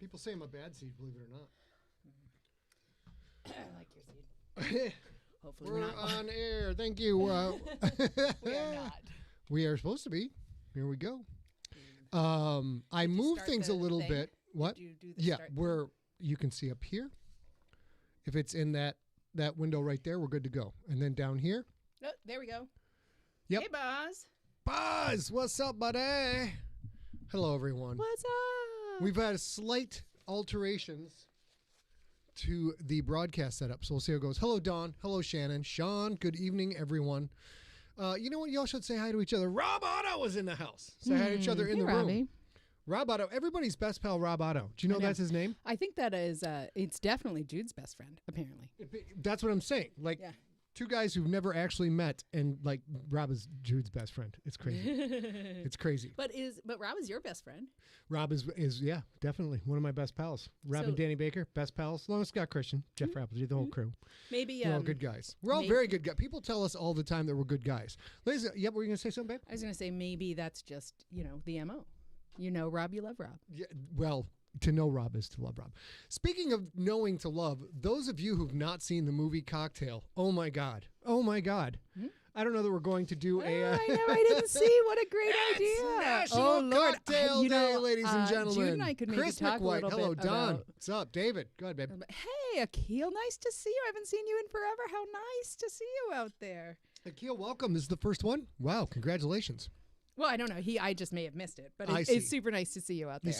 People say I'm a bad seed, believe it or not. I like your seed. Hopefully we're not on air. Thank you. We are not. We are supposed to be. Here we go. I moved things a little bit. What? Did you do the Yeah, start you can see up here. If it's in that window right there, we're good to go. And then down here. Oh, there we go. Yep. Hey, Boz. Buzz, what's up, buddy? Hello, everyone. What's up? We've had slight alterations to the broadcast setup, so we'll see how it goes. Hello, Dawn. Hello, Shannon. Sean, good evening, everyone. You know what? Y'all should say hi to each other. Rob Otto is in the house. Say hi to each other in the room. Rob Otto, everybody's best pal, Rob Otto. Do you know that's his name? I think that is, it's definitely Jude's best friend, apparently. That's what I'm saying. Like, two guys who've never actually met, and like Rob is Jude's best friend. It's crazy. It's crazy. But Rob is your best friend. Rob is yeah, definitely one of my best pals. Rob and Danny Baker, best pals. Along with Scott Christian, Jeff Rappelty, the whole crew. Maybe we're all good guys. We're all very good guys. People tell us all the time that we're good guys. Ladies, were you gonna say something, babe? I was gonna say maybe that's just the MO. You know Rob, you love Rob. Yeah. Well, to know Rob is to love Rob. Speaking of knowing to love, those of you who've not seen the movie Cocktail, oh my God. I don't know that we're going to do I know, I didn't see. What a great idea. National Cocktail Day, ladies and gentlemen. Jude and I could maybe Chris talk McWhite. a little Hello, bit Don. about... What's up, David? Go ahead, babe. Hey, Akil, nice to see you. I haven't seen you in forever. How nice to see you out there. Akil, welcome. This is the first one. Wow, congratulations. Well, I don't know. I just may have missed it, but it's super nice to see you out there. He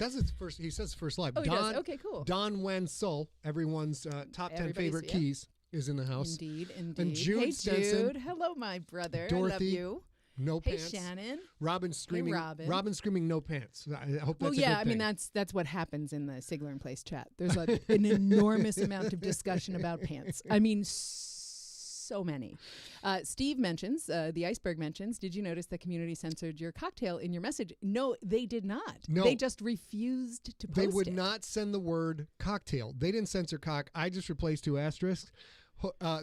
says first live. Oh, he does? Okay, cool. Don Wen Sol, everyone's top 10 favorite keys, is in the house. Indeed. And Jude hey, Stenson. Jude. Hello, my brother. Dorothy, I love you. No pants. Hey, Shannon. Robin screaming. Hey, Robin screaming no pants. I hope that's a good thing. Well, yeah, I mean, that's what happens in the SIGLERinPLACE chat. There's an enormous amount of discussion about pants. I mean, so many. Steve mentions, the Iceberg mentions, did you notice that community censored your cocktail in your message? No, they did not. No. They just refused to post it. They would not send the word cocktail. They didn't censor cock. I just replaced 2 asterisks.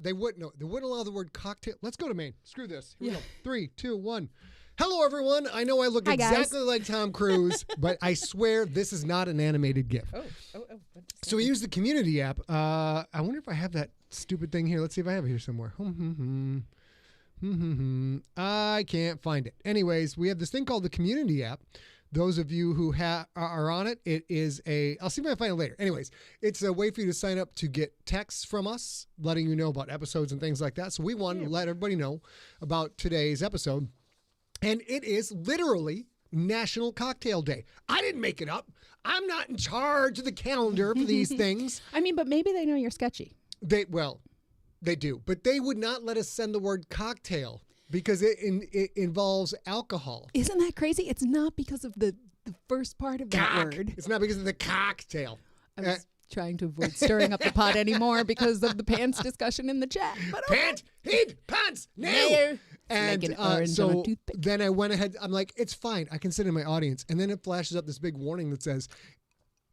They wouldn't allow the word cocktail. Let's go to Maine. Screw this. Here we go. 3, 2, 1. Hello, everyone. I know I look exactly like Tom Cruise, but I swear this is not an animated GIF. Oh. So we use the community app. I wonder if I have that stupid thing here. Let's see if I have it here somewhere. I can't find it. Anyways, we have this thing called the community app. Those of you who are on it, it is I'll see if I can find it later. Anyways, it's a way for you to sign up to get texts from us, letting you know about episodes and things like that. So we wanted to let everybody know about today's episode. And it is literally National Cocktail Day. I didn't make it up. I'm not in charge of the calendar for these things. I mean, but maybe they know you're sketchy. They do. But they would not let us send the word cocktail because it involves alcohol. Isn't that crazy? It's not because of the first part of that word. It's not because of the cocktail. I was trying to avoid stirring up the pot anymore because of the pants discussion in the chat. But pants, heat, pants, no. And so then I went ahead. I'm like, it's fine. I can sit in my audience. And then it flashes up this big warning that says,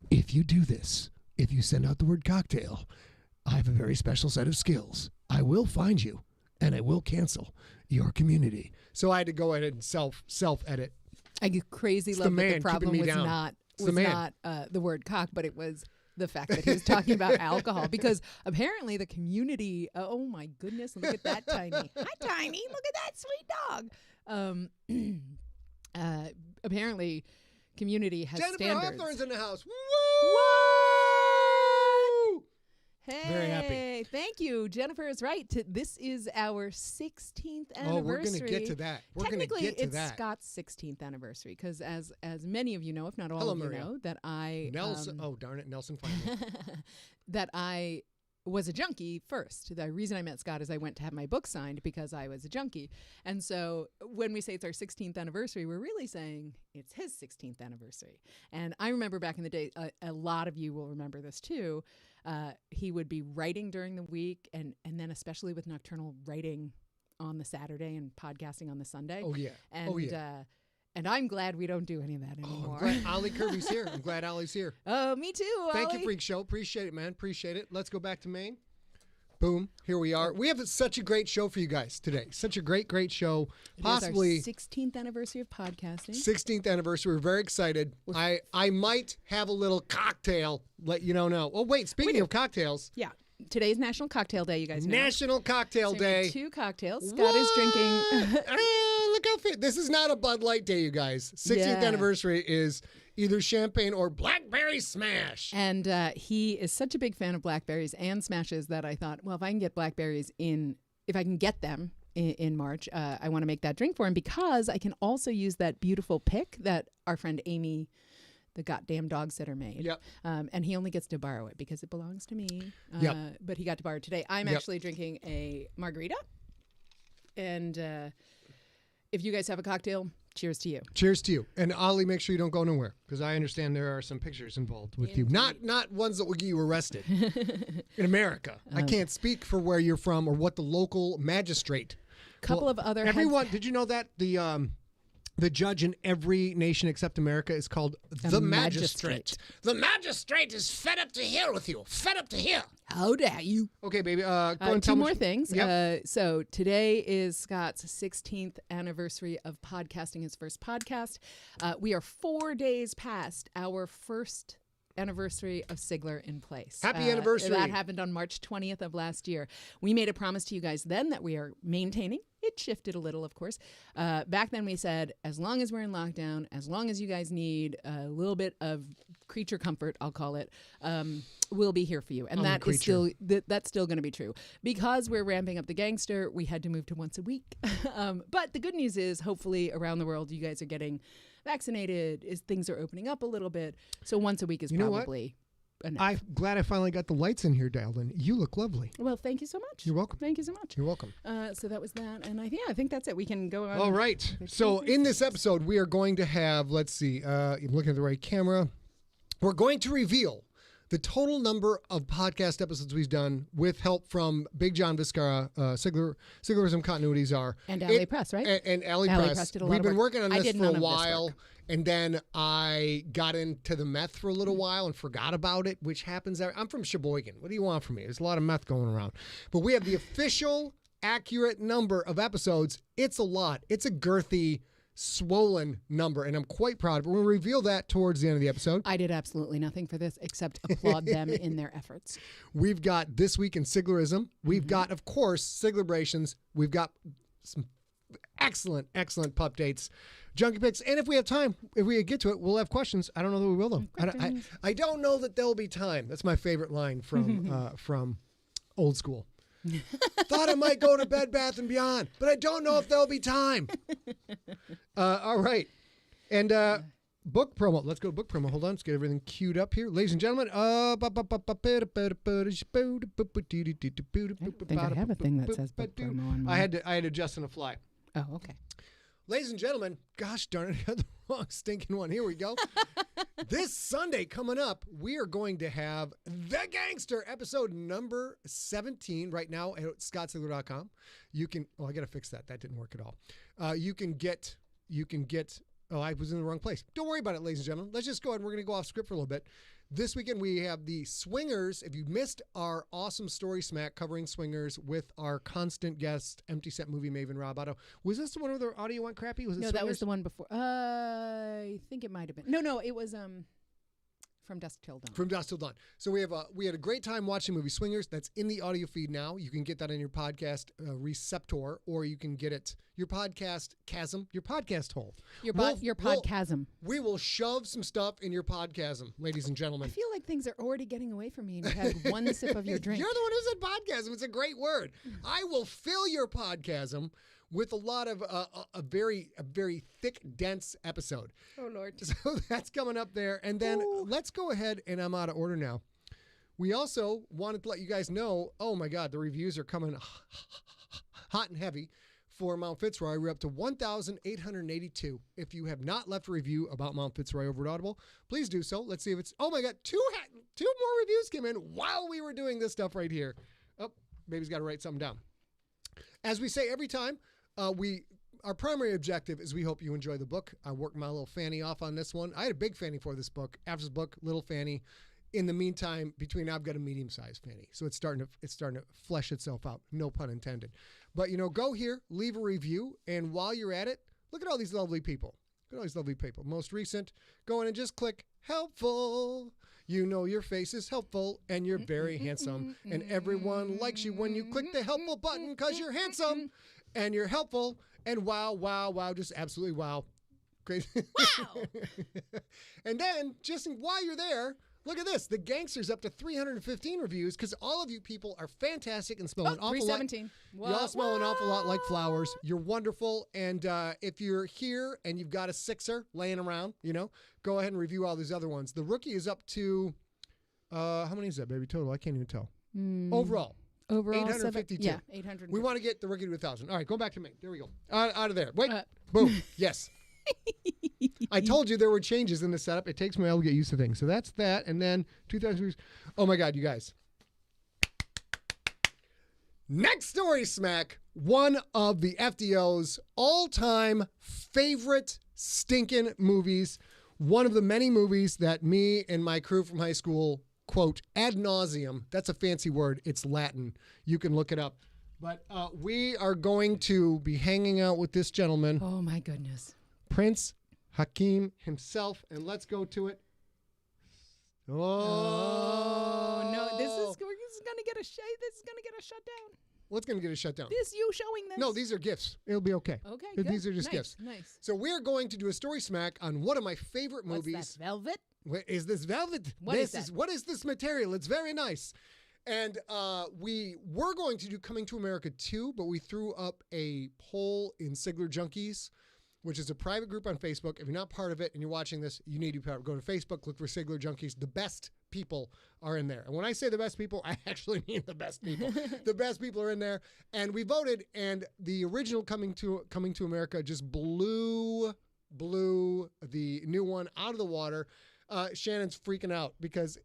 if you do this, if you send out the word cocktail, I have a very special set of skills. I will find you and I will cancel your community. So I had to go ahead and self-edit. I crazy love that the problem was not the word cock, but it was the fact that he was talking about alcohol, because apparently the community, oh my goodness, look at that Tiny. Hi, Tiny. Look at that sweet dog. Apparently community has Jennifer standards. Hawthorne's in the house. Woo! What? Hey, very happy. Thank you. Jennifer is right. This is our 16th anniversary. Oh, we're going to get to that. Technically, it's Scott's 16th anniversary because, as many of you know, if not all of you know, that I... Nelson. Oh, darn it. Nelson finally. That I was a junkie first. The reason I met Scott is I went to have my book signed because I was a junkie. And so when we say it's our 16th anniversary, we're really saying it's his 16th anniversary. And I remember back in the day, a lot of you will remember this too, he would be writing during the week and then especially with nocturnal writing on the Saturday and podcasting on the Sunday. Oh, yeah. And I'm glad we don't do any of that anymore. I'm glad Ollie Kirby's here. I'm glad Ollie's here. Oh, me too, Ollie. Thank you, Freak Show. Appreciate it, man. Appreciate it. Let's go back to Maine. Boom. Here we are. We have such a great show for you guys today. Such a great show. It Possibly is our 16th anniversary of podcasting. 16th anniversary. We're very excited. I might have a little cocktail. Let you know now. Oh, wait. Speaking of cocktails. Yeah. Today's National Cocktail Day, you guys know. National Cocktail So we have Day. 2 cocktails. Scott is drinking. Look how fit. This is not a Bud Light Day, you guys. 16th anniversary is either champagne or blackberry smash. And he is such a big fan of blackberries and smashes that I thought, well, if I can get blackberries if I can get them in March, I want to make that drink for him because I can also use that beautiful pick that our friend Amy, the goddamn dog sitter, made. Yep. And he only gets to borrow it because it belongs to me. Yep. But he got to borrow it today. I'm actually drinking a margarita. And if you guys have a cocktail, cheers to you. Cheers to you. And Ollie, make sure you don't go nowhere because I understand there are some pictures involved with you. Not ones that will get you arrested in America. I can't speak for where you're from or what the local magistrate. Couple of other everyone. Did you know that the judge in every nation except America is called the magistrate. The magistrate is fed up to here with you. Fed up to here. How dare you? Okay, baby. Go and 2 more things. Yep. So today is Scott's 16th anniversary of podcasting, his first podcast. We are 4 days past our first anniversary of SIGLERinPLACE. Happy anniversary. That happened on March 20th of last year. We made a promise to you guys then that we are maintaining. It shifted a little, of course. Back then we said, as long as we're in lockdown, as long as you guys need a little bit of creature comfort, I'll call it, we'll be here for you. And that is still that's still going to be true. Because we're ramping up the gangster, we had to move to once a week. But the good news is, hopefully around the world, you guys are getting vaccinated, things are opening up a little bit. So once a week is probably enough. I'm glad I finally got the lights in here dialed in. You look lovely. Well, thank you so much. You're welcome. Thank you so much. You're welcome. So that was that. And I think that's it. We can go on. All right. So in this episode, we are going to have, let's see, I'm looking at the right camera. We're going to reveal the total number of podcast episodes we've done with help from Big John Viscara, Siglerism Continuity Czar. And Alley Press, right? And Alley Press. Did a lot We've of been work. working on I this did for none a of this while. work. And then I got into the meth for a little while and forgot about it, which happens. I'm from Sheboygan. What do you want from me? There's a lot of meth going around. But we have the official, accurate number of episodes. It's a lot. It's a girthy, swollen number, and I'm quite proud of it. We'll reveal that towards the end of the episode. I did absolutely nothing for this except applaud them in their efforts. We've got This Week in Siglerism. We've got, of course, Siglebrations. We've got some excellent pup dates, junkie picks, and if we have time, if we get to it, we'll have questions. I don't know that we will, though. I don't know that there'll be time. That's my favorite line from Old School. Thought I might go to Bed Bath & Beyond, but I don't know if there'll be time. All right. And book promo. Let's go to book promo. Hold on. Let's get everything queued up here. Ladies and gentlemen. I think I have a thing that says book promo on mine. I had to adjust on the fly. Oh, okay. Ladies and gentlemen, gosh darn it, I got the wrong stinking one. Here we go. This Sunday coming up, we are going to have The Gangster, episode number 17, right now at scottsigler.com. You can, I got to fix that. That didn't work at all. You can get, I was in the wrong place. Don't worry about it, ladies and gentlemen. Let's just go ahead and we're going to go off script for a little bit. This weekend, we have the Swingers. If you missed our awesome story smack covering Swingers with our constant guest, Empty Set movie maven, Rob Otto. Was this the one where the audio went crappy? Was it No, Swingers? that was the one before. I think it might have been. No, it was From Dusk Till Dawn. From Dusk Till Dawn. So we had a great time watching movie Swingers. That's in the audio feed now. You can get that in your podcast receptor, or you can get it your podcast chasm, your podcast hole. Your podcasm. We will shove some stuff in your podcasm, ladies and gentlemen. I feel like things are already getting away from me, and you've had one sip of your drink. You're the one who said podcasm. It's a great word. I will fill your podcasm with a lot of a very thick, dense episode. Oh, Lord. So that's coming up there. And then let's go ahead, and I'm out of order now. We also wanted to let you guys know, oh my God, the reviews are coming hot and heavy for Mount Fitzroy. We're up to 1,882. If you have not left a review about Mount Fitzroy over at Audible, please do so. Let's see if it's, oh my God, two more reviews came in while we were doing this stuff right here. Oh, baby's got to write something down. As we say every time, our primary objective is we hope you enjoy the book. I worked my little fanny off on this one. I had a big fanny for this book. After the book, little fanny. in the meantime, between now, I've got a medium-sized fanny, so it's starting to flesh itself out. No pun intended. But go here, leave a review, and while you're at it, look at all these lovely people. Look at all these lovely people. Most recent, go in and just click helpful. Your face is helpful, and you're very handsome, and everyone likes you when you click the helpful button because you're handsome, and you're helpful, and wow, just absolutely wow. Crazy. Wow. And then, just while you're there, look at this. The Gangster's up to 315 reviews because all of you people are fantastic and smell an awful lot. 317. You all smell an awful lot like flowers. You're wonderful. And if you're here and you've got a sixer laying around, go ahead and review all these other ones. The Rookie is up to, how many is that, baby, total? I can't even tell. Overall, 852. Yeah, 800. We want to get the Rookie to 1,000. All right, go back to me. There we go. Out of there. Wait. Boom. Yes. I told you there were changes in the setup. It takes me a while to get used to things. So that's that. And then 2,000 views. Oh, my God, you guys. Next story, Smack. One of the FDO's all-time favorite stinking movies. One of the many movies that me and my crew from high school quote ad nauseum. That's a fancy word. It's Latin. You can look it up. But we are going to be hanging out with this gentleman. Oh, my goodness. Prince Hakeem himself, and let's go to it. Oh no! This is gonna get a shutdown. What's gonna get a shutdown? This you showing this? No, these are gifts. It'll be okay. Okay, These good. are just gifts. Nice. So we're going to do a story smack on one of my favorite movies. What's that, velvet? Is this velvet? What is that? What is this material? It's very nice. And we were going to do Coming to America 2, but we threw up a poll in Sigler Junkies, which is a private group on Facebook. If you're not part of it and you're watching this, you need to be part of it. Go to Facebook, look for Sigler Junkies. The best people are in there. And when I say the best people, I actually mean the best people. The best people are in there. And we voted, and the original Coming to America just blew the new one out of the water. Shannon's freaking out because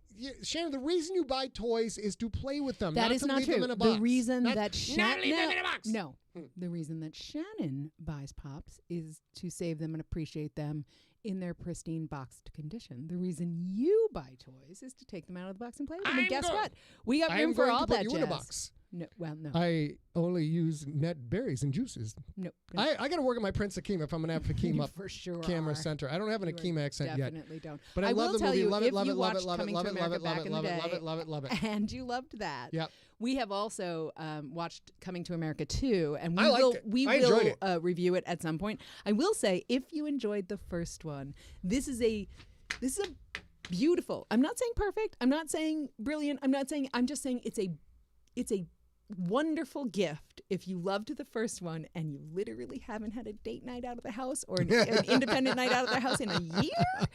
Shannon, the reason you buy toys is to play with them. That is not true. The reason that Shannon leave them in a box. No, the reason that Shannon buys pops is to save them and appreciate them in their pristine boxed condition. The reason you buy toys is to take them out of the box and play with them. And guess what? We got room for all that jazz. In a box. No, well, no. I only use net berries and juices. No. I got to work on my Prince Hakeem if I'm going to have Hakeem up for sure camera center. I don't have an Hakeem accent yet. Definitely don't. But I love the movie. Love it, love it, love it, love it, love it, love it, love it, love it. And you loved that. Yep. We have also watched Coming to America 2, and we I will review it at some point. I will say, if you enjoyed the first one, this is a beautiful. I'm not saying perfect. I'm not saying brilliant. I'm just saying it's a wonderful gift if you loved the first one and you literally haven't had a date night out of the house or an independent night out of the house in a year.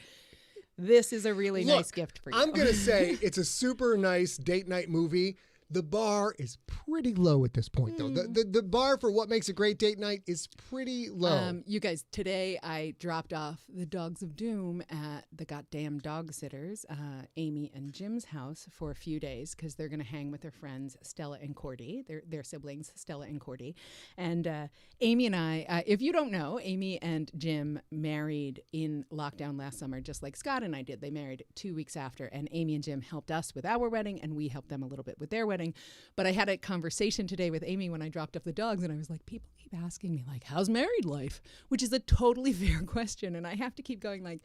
This is a really nice gift for you. I'm going to say it's a super nice date night movie. The bar is pretty low at this point, though. The bar for what makes a great date night is pretty low. You guys, today I dropped off the Dogs of Doom at the goddamn dog sitters, Amy and Jim's house, for a few days because they're going to hang with their friends Stella and Cordy, their siblings Stella and Cordy. And Amy and I, if you don't know, Amy and Jim married in lockdown last summer, just like Scott and I did. They married 2 weeks after, and Amy and Jim helped us with our wedding, and we helped them a little bit with their wedding. But I had a conversation today with Amy when I dropped off the dogs, and I was like, people keep asking me, like, how's married life? Which is a totally fair question. And I have to keep going, like,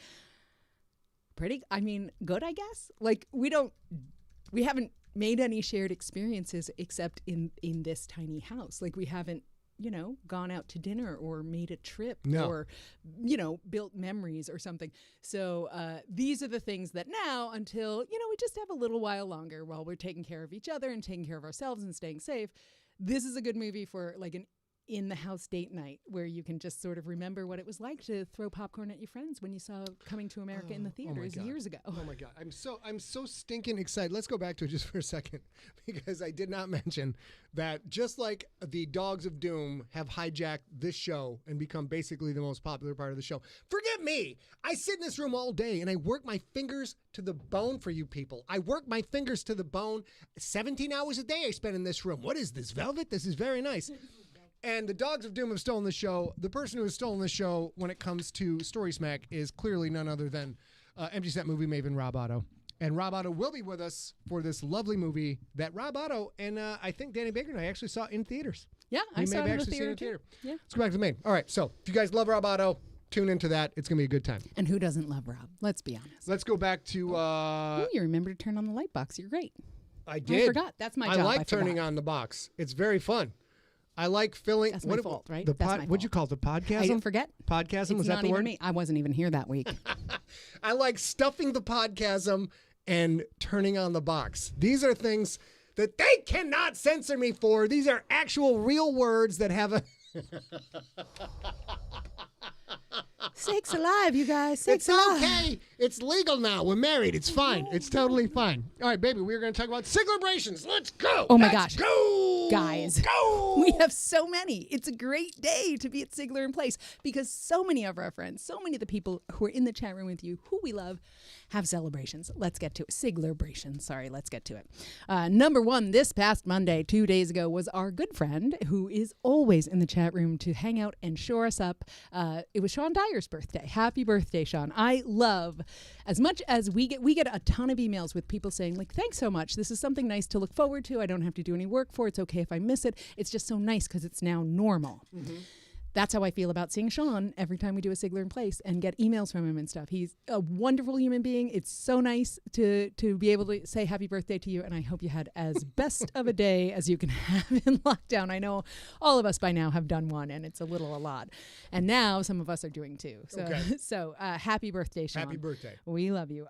good, I guess. Like, we haven't made any shared experiences except in this tiny house. Like, we haven't, gone out to dinner or made a trip or, built memories or something. So these are the things that now, until, we just have a little while longer while we're taking care of each other and taking care of ourselves and staying safe. This is a good movie for like an in-the-house date night where you can just sort of remember what it was like to throw popcorn at your friends when you saw Coming to America in the theaters years ago. Oh my God. I'm so stinking excited. Let's go back to it just for a second because I did not mention that just like the Dogs of Doom have hijacked this show and become basically the most popular part of the show. Forget me. I sit in this room all day and I work my fingers to the bone for you people. I work my fingers to the bone. 17 hours a day I spend in this room. What is this, velvet? This is very nice. And the Dogs of Doom have stolen the show. The person who has stolen the show when it comes to Story Smack is clearly none other than Empty Set Movie maven Rob Otto. And Rob Otto will be with us for this lovely movie that Rob Otto and I think Danny Baker and I actually saw in theaters. Yeah, I saw it in the theater too. Yeah. Let's go back to the main. All right, so if you guys love Rob Otto, tune into that. It's going to be a good time. And who doesn't love Rob? Let's be honest. Let's go back to... Ooh, you remember to turn on the light box. You're great. I did. I forgot. That's my job. I like turning on the box. It's very fun. I like filling... That's my fault, right? That's my fault. What'd you call it? The podcasm? I didn't forget. Podcasm? Was that the word? Me. I wasn't even here that week. I like stuffing the podcasm and turning on the box. These are things that they cannot censor me for. These are actual real words that have a... Sakes alive, you guys. Sakes alive. It's okay. It's legal now. We're married. It's fine. It's totally fine. All right, baby, we're going to talk about SIGLErabrations. Let's go. Oh, my gosh. Go. Guys. Go. We have so many. It's a great day to be at SIGLERinPLACE because so many of our friends, so many of the people who are in the chat room with you, who we love, have celebrations. Let's get to it. SIGLErabrations. Sorry, let's get to it. Number one, this past Monday, 2 days ago, was our good friend who is always in the chat room to hang out and shore us up. It was Sean Dyer's birthday. Happy birthday, Sean. I love, as much as we get a ton of emails with people saying, like, thanks so much. This is something nice to look forward to. I don't have to do any work for. It's okay if I miss it. It's just so nice because it's now normal. Mm-hmm. That's how I feel about seeing Sean every time we do a SIGLERinPLACE and get emails from him and stuff. He's a wonderful human being. It's so nice to be able to say happy birthday to you, and I hope you had as best of a day as you can have in lockdown. I know all of us by now have done one, and it's a lot. And now some of us are doing two. So, okay. So happy birthday, Sean. Happy birthday. We love you.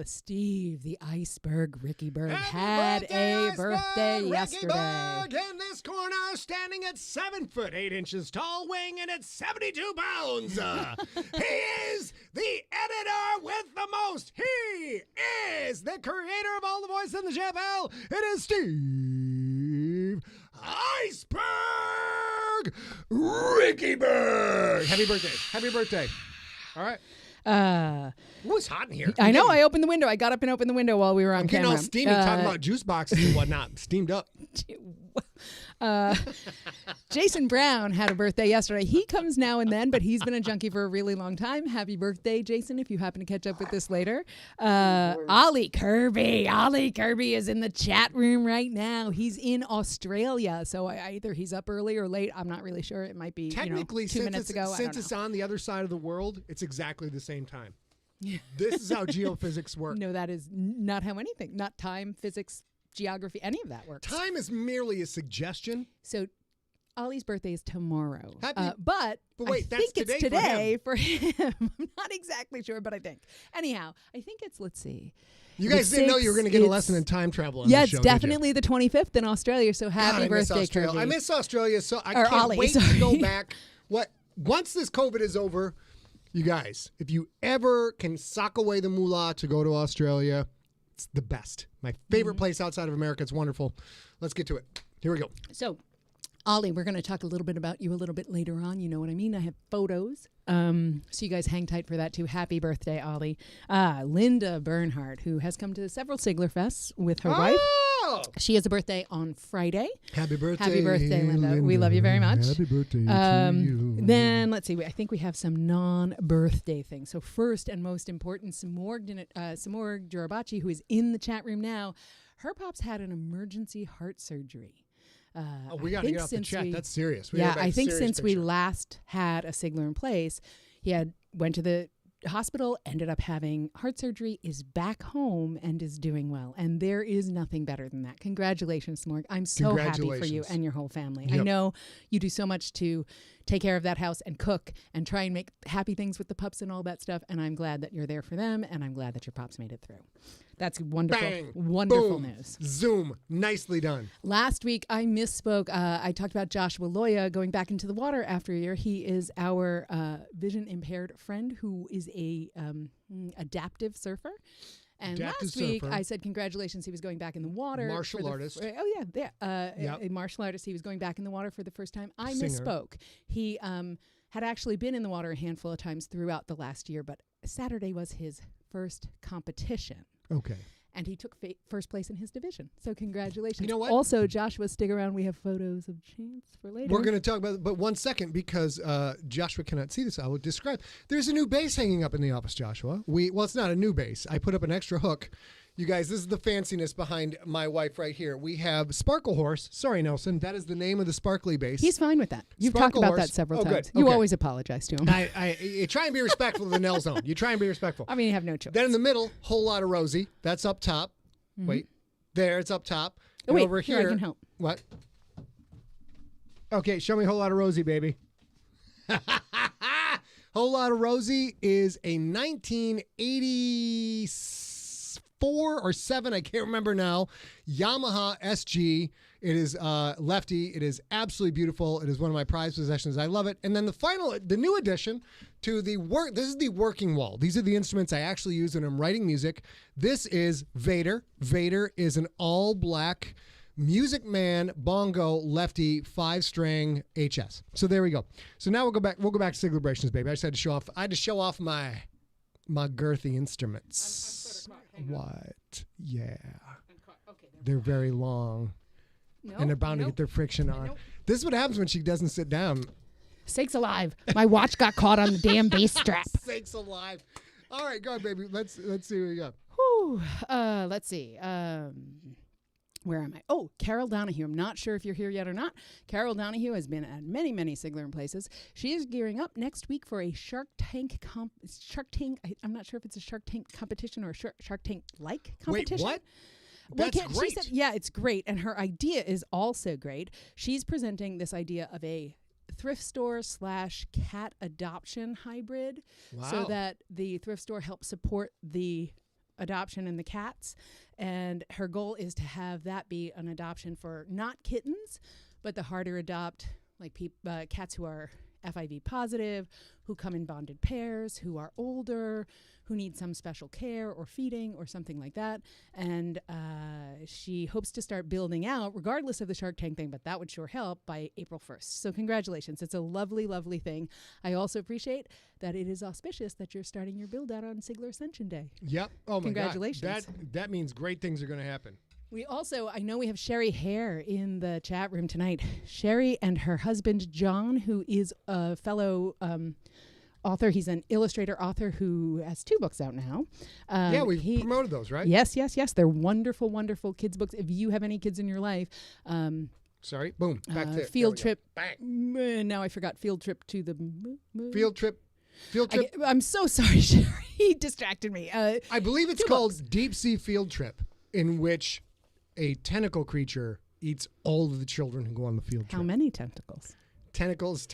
Steve, the iceberg, Ricky Berg, Happy had a birthday Ricky yesterday. Berg in this corner, standing at 7 foot 8 inches tall, weighing in at 72 pounds. He is the editor with the most. He is the creator of all the voices in the chapel. It is Steve Iceberg Ricky Berg. Happy birthday. Happy birthday. All right. It's hot in here. I know. I opened the window. I got up and opened the window while we were on I'm camera. getting all steamy talking about juice boxes and whatnot. Steamed up. Jason Brown had a birthday yesterday. He comes now and then, but he's been a junkie for a really long time. Happy birthday, Jason, if you happen to catch up with this later. Ollie Kirby. Ollie Kirby is in the chat room right now. He's in Australia, so either he's up early or late. I'm not really sure. It might be technically 2 minutes ago. Since it's on the other side of the world, it's exactly the same time. This is how geophysics work. No, that is not how anything, not time, physics, geography, any of that works. Time is merely a suggestion. So Ollie's birthday is tomorrow. But wait, I think it's today for him. I'm not exactly sure, but I think. Anyhow, I think it's, let's see. You guys didn't know you were going to get a lesson in time travel on this show, it's definitely the 25th in Australia, so happy birthday, Kirby. I miss Australia, so I can't Ollie, wait to go back. Once this COVID is over, you guys, if you ever can sock away the moolah to go to Australia, it's the best. My favorite place outside of America. It's wonderful. Let's get to it. Here we go. So, Ollie, we're going to talk a little bit about you a little bit later on. You know what I mean? I have photos. So you guys hang tight for that too. Happy birthday, Ollie. Linda Bernhardt, who has come to several Sigler Fests with her wife. She has a birthday on Friday. Happy birthday. Happy birthday, Linda. We love you very much. Happy birthday to you. Then, let's see. I think we have some non-birthday things. So first and most important, Samorg Jurabachi, who is in the chat room now, her pops had an emergency heart surgery. We got to get off the chat. That's serious. I think since we last had a SIGLERinPLACE, he went to the hospital, ended up having heart surgery, is back home, and is doing well. And there is nothing better than that. Congratulations, Morg. I'm so happy for you and your whole family. Yep. I know you do so much to take care of that house and cook and try and make happy things with the pups and all that stuff. And I'm glad that you're there for them, and I'm glad that your pops made it through. That's wonderful. Bang, wonderful boom, news. Zoom. Nicely done. Last week, I misspoke. I talked about Joshua Loya going back into the water after a year. He is our vision-impaired friend who is a adaptive surfer. And last week, I said congratulations. He was going back in the water. Martial artist. A martial artist. He was going back in the water for the first time. I misspoke. He had actually been in the water a handful of times throughout the last year, but Saturday was his first competition. Okay. And he took first place in his division. So congratulations. You know what? Also, Joshua, stick around. We have photos of Chance for later. We're going to talk about it, but 1 second, because Joshua cannot see this. I will describe. There's a new base hanging up in the office, Joshua. Well, it's not a new base. I put up an extra hook. You guys, this is the fanciness behind my wife right here. We have Sparkle Horse. Sorry, Nelson. That is the name of the sparkly base. He's fine with that. You've Sparkle talked about Horse. that several Oh, times. good. You Okay. always apologize to him. You try and be respectful of the Nell Zone. You try and be respectful. I mean, you have no choice. Then in the middle, Whole Lot of Rosie. That's up top. Wait. There, it's up top. Oh, And wait, over here, I can help. What? Okay, show me Whole Lot of Rosie, baby. Whole Lot of Rosie is a 1984 or 7, I can't remember now, Yamaha SG. It is lefty. It is absolutely beautiful. It is one of my prized possessions. I love it. And then the new addition to the work. This is the working wall. These are the instruments I actually use when I'm writing music. This is Vader. Vader is an all black Music Man bongo lefty 5-string HS. So there we go. So now we'll go back to Siglebrations, baby. I just had to show off. I had to show off my girthy instruments. I'm sort of caught. What? Yeah. Okay, They're very long. And they're bound to get their friction on. This is what happens when she doesn't sit down. Sakes alive. My watch got caught on the damn bass strap. Sakes alive. All right, go ahead, baby. Let's see what we got. Whew. Let's see. Where am I? Oh, Carol Donahue. I'm not sure if you're here yet or not. Carol Donahue has been at many, many Sigler in Places. She is gearing up next week for a Shark Tank. I'm not sure if it's a Shark Tank competition or a Shark Tank-like competition. Wait, what? Well, That's great. She said, yeah, it's great. And her idea is also great. She's presenting this idea of a thrift store / cat adoption hybrid. Wow. So that the thrift store helps support the adoption and the cats. And her goal is to have that be an adoption for not kittens, but the harder adopt, like cats who are FIV positive, who come in bonded pairs, who are older, who need some special care or feeding or something like that. And she hopes to start building out, regardless of the Shark Tank thing, but that would sure help, by April 1st. So congratulations. It's a lovely, lovely thing. I also appreciate that it is auspicious that you're starting your build out on Sigler Ascension Day. Yep. Oh, my Congratulations. God. That means great things are going to happen. We also, I know we have Sherry Hare in the chat room tonight. Sherry and her husband, John, who is a fellow author. He's an illustrator author who has 2 books out now. Yeah, we promoted those, right? Yes. They're wonderful, wonderful kids' books. If you have any kids in your life. Sorry. Boom. Back there. Field there trip. Bang. Now I forgot. Field trip to the... Field trip. I'm so sorry, Sherry. He distracted me. I believe it's called Deep Sea Field Trip, in which a tentacle creature eats all of the children who go on the field trip. How many tentacles? Tentacles,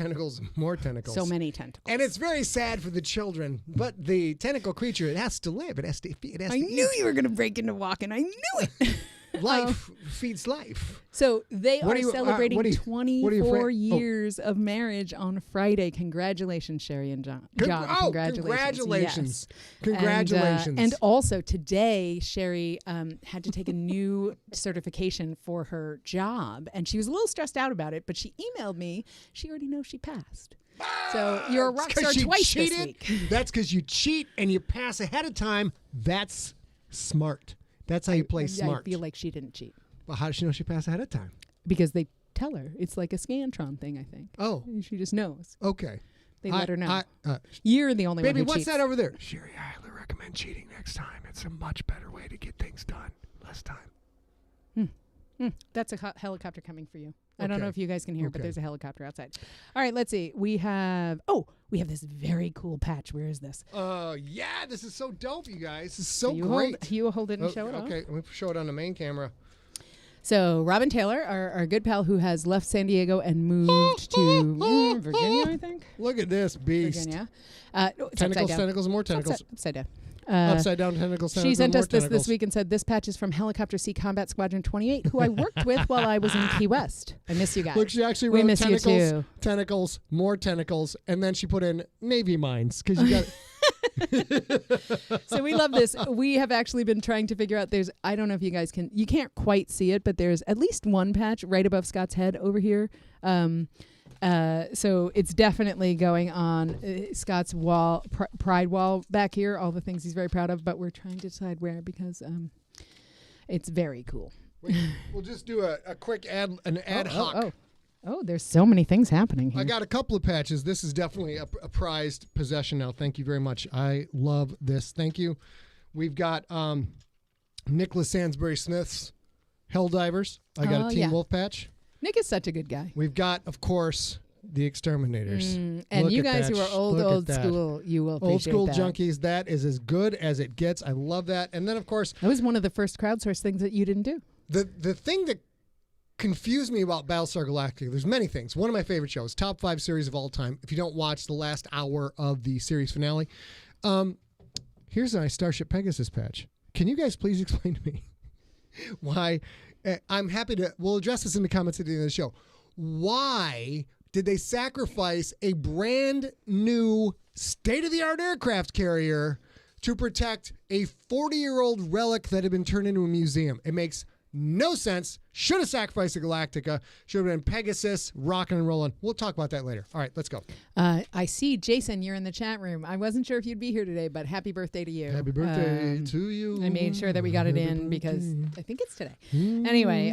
more tentacles. So many tentacles. And it's very sad for the children, but the tentacle creature, it has to live. It has to I knew you were going to break into walking. I knew it. Life feeds life. So they are celebrating what are you 24 years of marriage on Friday. Congratulations, Sherry and John. Congratulations. Yes. Congratulations. And also today, Sherry had to take a new certification for her job, and she was a little stressed out about it, but she emailed me. She already knows she passed. So you're a rock star twice this week. That's because you cheat and you pass ahead of time. That's smart. That's how you play smart. I feel like she didn't cheat. Well, how does she know she passed ahead of time? Because they tell her. It's like a Scantron thing, I think. Oh. She just knows. Okay. They let her know. You're the only one who Baby, what's cheats. that over there? Sherry, I highly recommend cheating next time. It's a much better way to get things done. Less time. That's a helicopter coming for you. I don't Okay. know if you guys can hear, but Okay. there's a helicopter outside. All right, let's see. We have this very cool patch. Where is this? Yeah, this is so dope, you guys. This is so you great. You hold it and show it off. Okay, let me show it on the main camera. So Robin Taylor, our good pal who has left San Diego and moved to Virginia, I think. Look at this beast. Virginia. It's Tentacles, upside down. tentacles, more tentacles. Upside down. Upside down tentacles, She sent more us this tentacles. week and said, this patch is from Helicopter Sea Combat Squadron 28, who I worked with while I was in Key West. I miss you guys. Look, she actually We wrote miss you tentacles, too. tentacles, more tentacles, and then she put in Navy mines because you got. So we love this. We have actually been trying to figure out, I don't know if you guys you can't quite see it, but there's at least one patch right above Scott's head over here. So it's definitely going on Scott's wall, pride wall back here, all the things he's very proud of, but we're trying to decide where because it's very cool. We'll just do a quick ad hoc. Oh, there's so many things happening here. I got a couple of patches. This is definitely a prized possession now. Thank you very much. I love this. Thank you. We've got Nicholas Sansbury Smith's Helldivers. I got a Team Wolf patch. Nick is such a good guy. We've got, of course, the Exterminators. And Look you at guys that. who are old school, you will appreciate old school that. junkies. That is as good as it gets. I love that. And then, of course, that was one of the first crowdsourced things that you didn't do. The thing that confused me about Battlestar Galactica, there's many things. One of my favorite shows, top 5 series of all time. If you don't watch the last hour of the series finale, here's a nice Starship Pegasus patch. Can you guys please explain to me why? I'm happy to. We'll address this in the comments at the end of the show. Why did they sacrifice a brand new state-of-the-art aircraft carrier to protect a 40-year-old relic that had been turned into a museum? It makes no sense. Should have sacrificed the Galactica. Should have been Pegasus, rocking and rolling. We'll talk about that later. All right, let's go. I see, Jason, you're in the chat room. I wasn't sure if you'd be here today, but happy birthday to you. Happy birthday to you. I made sure that we got it in because I think it's today. Anyway,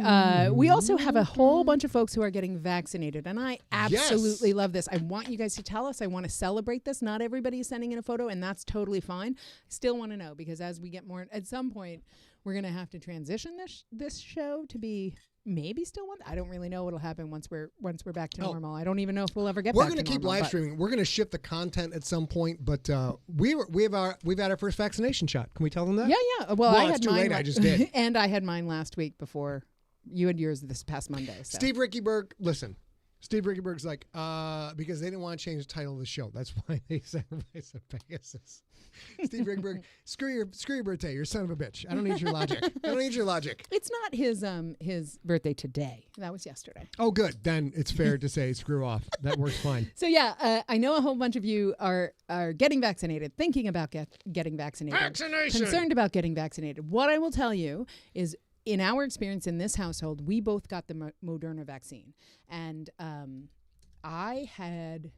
we also have a whole bunch of folks who are getting vaccinated, and I absolutely love this. I want you guys to tell us. I want to celebrate this. Not everybody is sending in a photo, and that's totally fine. Still want to know, because as we get more, at some point, we're going to have to transition this show to be maybe still one. I don't really know what'll happen once we're back to normal. I don't even know if we'll ever get back to normal. We're going to keep live streaming. We're going to shift the content at some point, but we've had our first vaccination shot. Can we tell them that? Yeah. Well, I had too mine. Late. I just did. And I had mine last week before you had yours this past Monday. So. Steve Rickyberg, listen. Steve Rickyberg's like, because they didn't want to change the title of the show. That's why they sacrificed a Pegasus. Steve Rickyberg, screw your birthday. You're a son of a bitch. I don't need your logic. It's not his birthday today. That was yesterday. Oh, good. Then it's fair to say screw off. That works fine. So yeah, I know a whole bunch of you are getting vaccinated, thinking about getting vaccinated, concerned about getting vaccinated. What I will tell you is, in our experience in this household, we both got the Moderna vaccine. And I had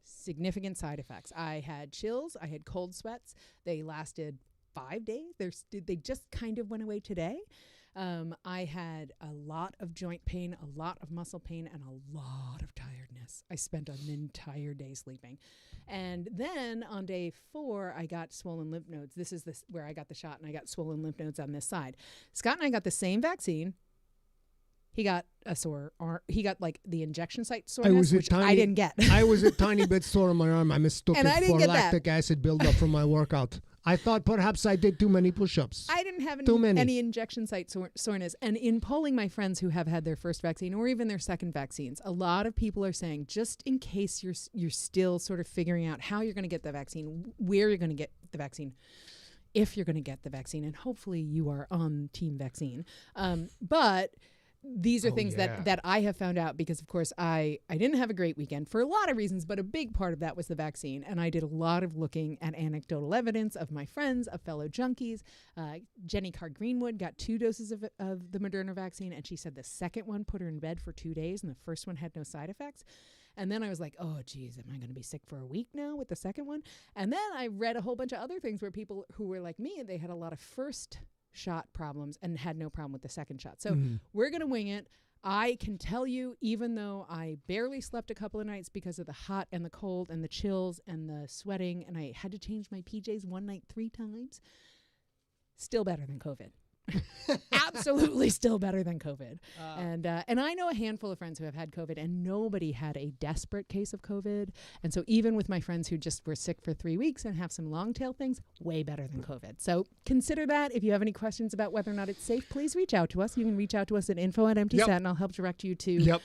significant side effects. I had chills. I had cold sweats. They lasted 5 days. They just kind of went away today. I had a lot of joint pain, a lot of muscle pain, and a lot of tiredness. I spent an entire day sleeping. And then on day 4, I got swollen lymph nodes. This is where I got the shot, and I got swollen lymph nodes on this side. Scott and I got the same vaccine. He got a sore arm. He got like the injection site soreness, which I didn't get. I was a tiny bit sore on my arm. I mistook and it for lactic acid buildup from my workout. I thought perhaps I did too many push-ups. I didn't have any injection site soreness. And in polling my friends who have had their first vaccine or even their second vaccines, a lot of people are saying, just in case you're still sort of figuring out how you're going to get the vaccine, where you're going to get the vaccine, if you're going to get the vaccine, and hopefully you are on team vaccine. But these are things that I have found out because, of course, I didn't have a great weekend for a lot of reasons, but a big part of that was the vaccine. And I did a lot of looking at anecdotal evidence of my friends, of fellow junkies. Jenny Carr Greenwood got 2 doses of the Moderna vaccine, and she said the second one put her in bed for 2 days, and the first one had no side effects. And then I was like, oh, geez, am I going to be sick for a week now with the second one? And then I read a whole bunch of other things where people who were like me, they had a lot of first shot problems and had no problem with the second shot. So we're going to wing it. I can tell you, even though I barely slept a couple of nights because of the hot and the cold and the chills and the sweating, and I had to change my PJs one night 3 times, still better than COVID. Absolutely still better than COVID. And I know a handful of friends who have had COVID, and nobody had a desperate case of COVID. And so even with my friends who just were sick for 3 weeks and have some long tail things, way better than COVID. So consider that. If you have any questions about whether or not it's safe, please reach out to us. You can reach out to us at info@emptysat, and I'll help direct you to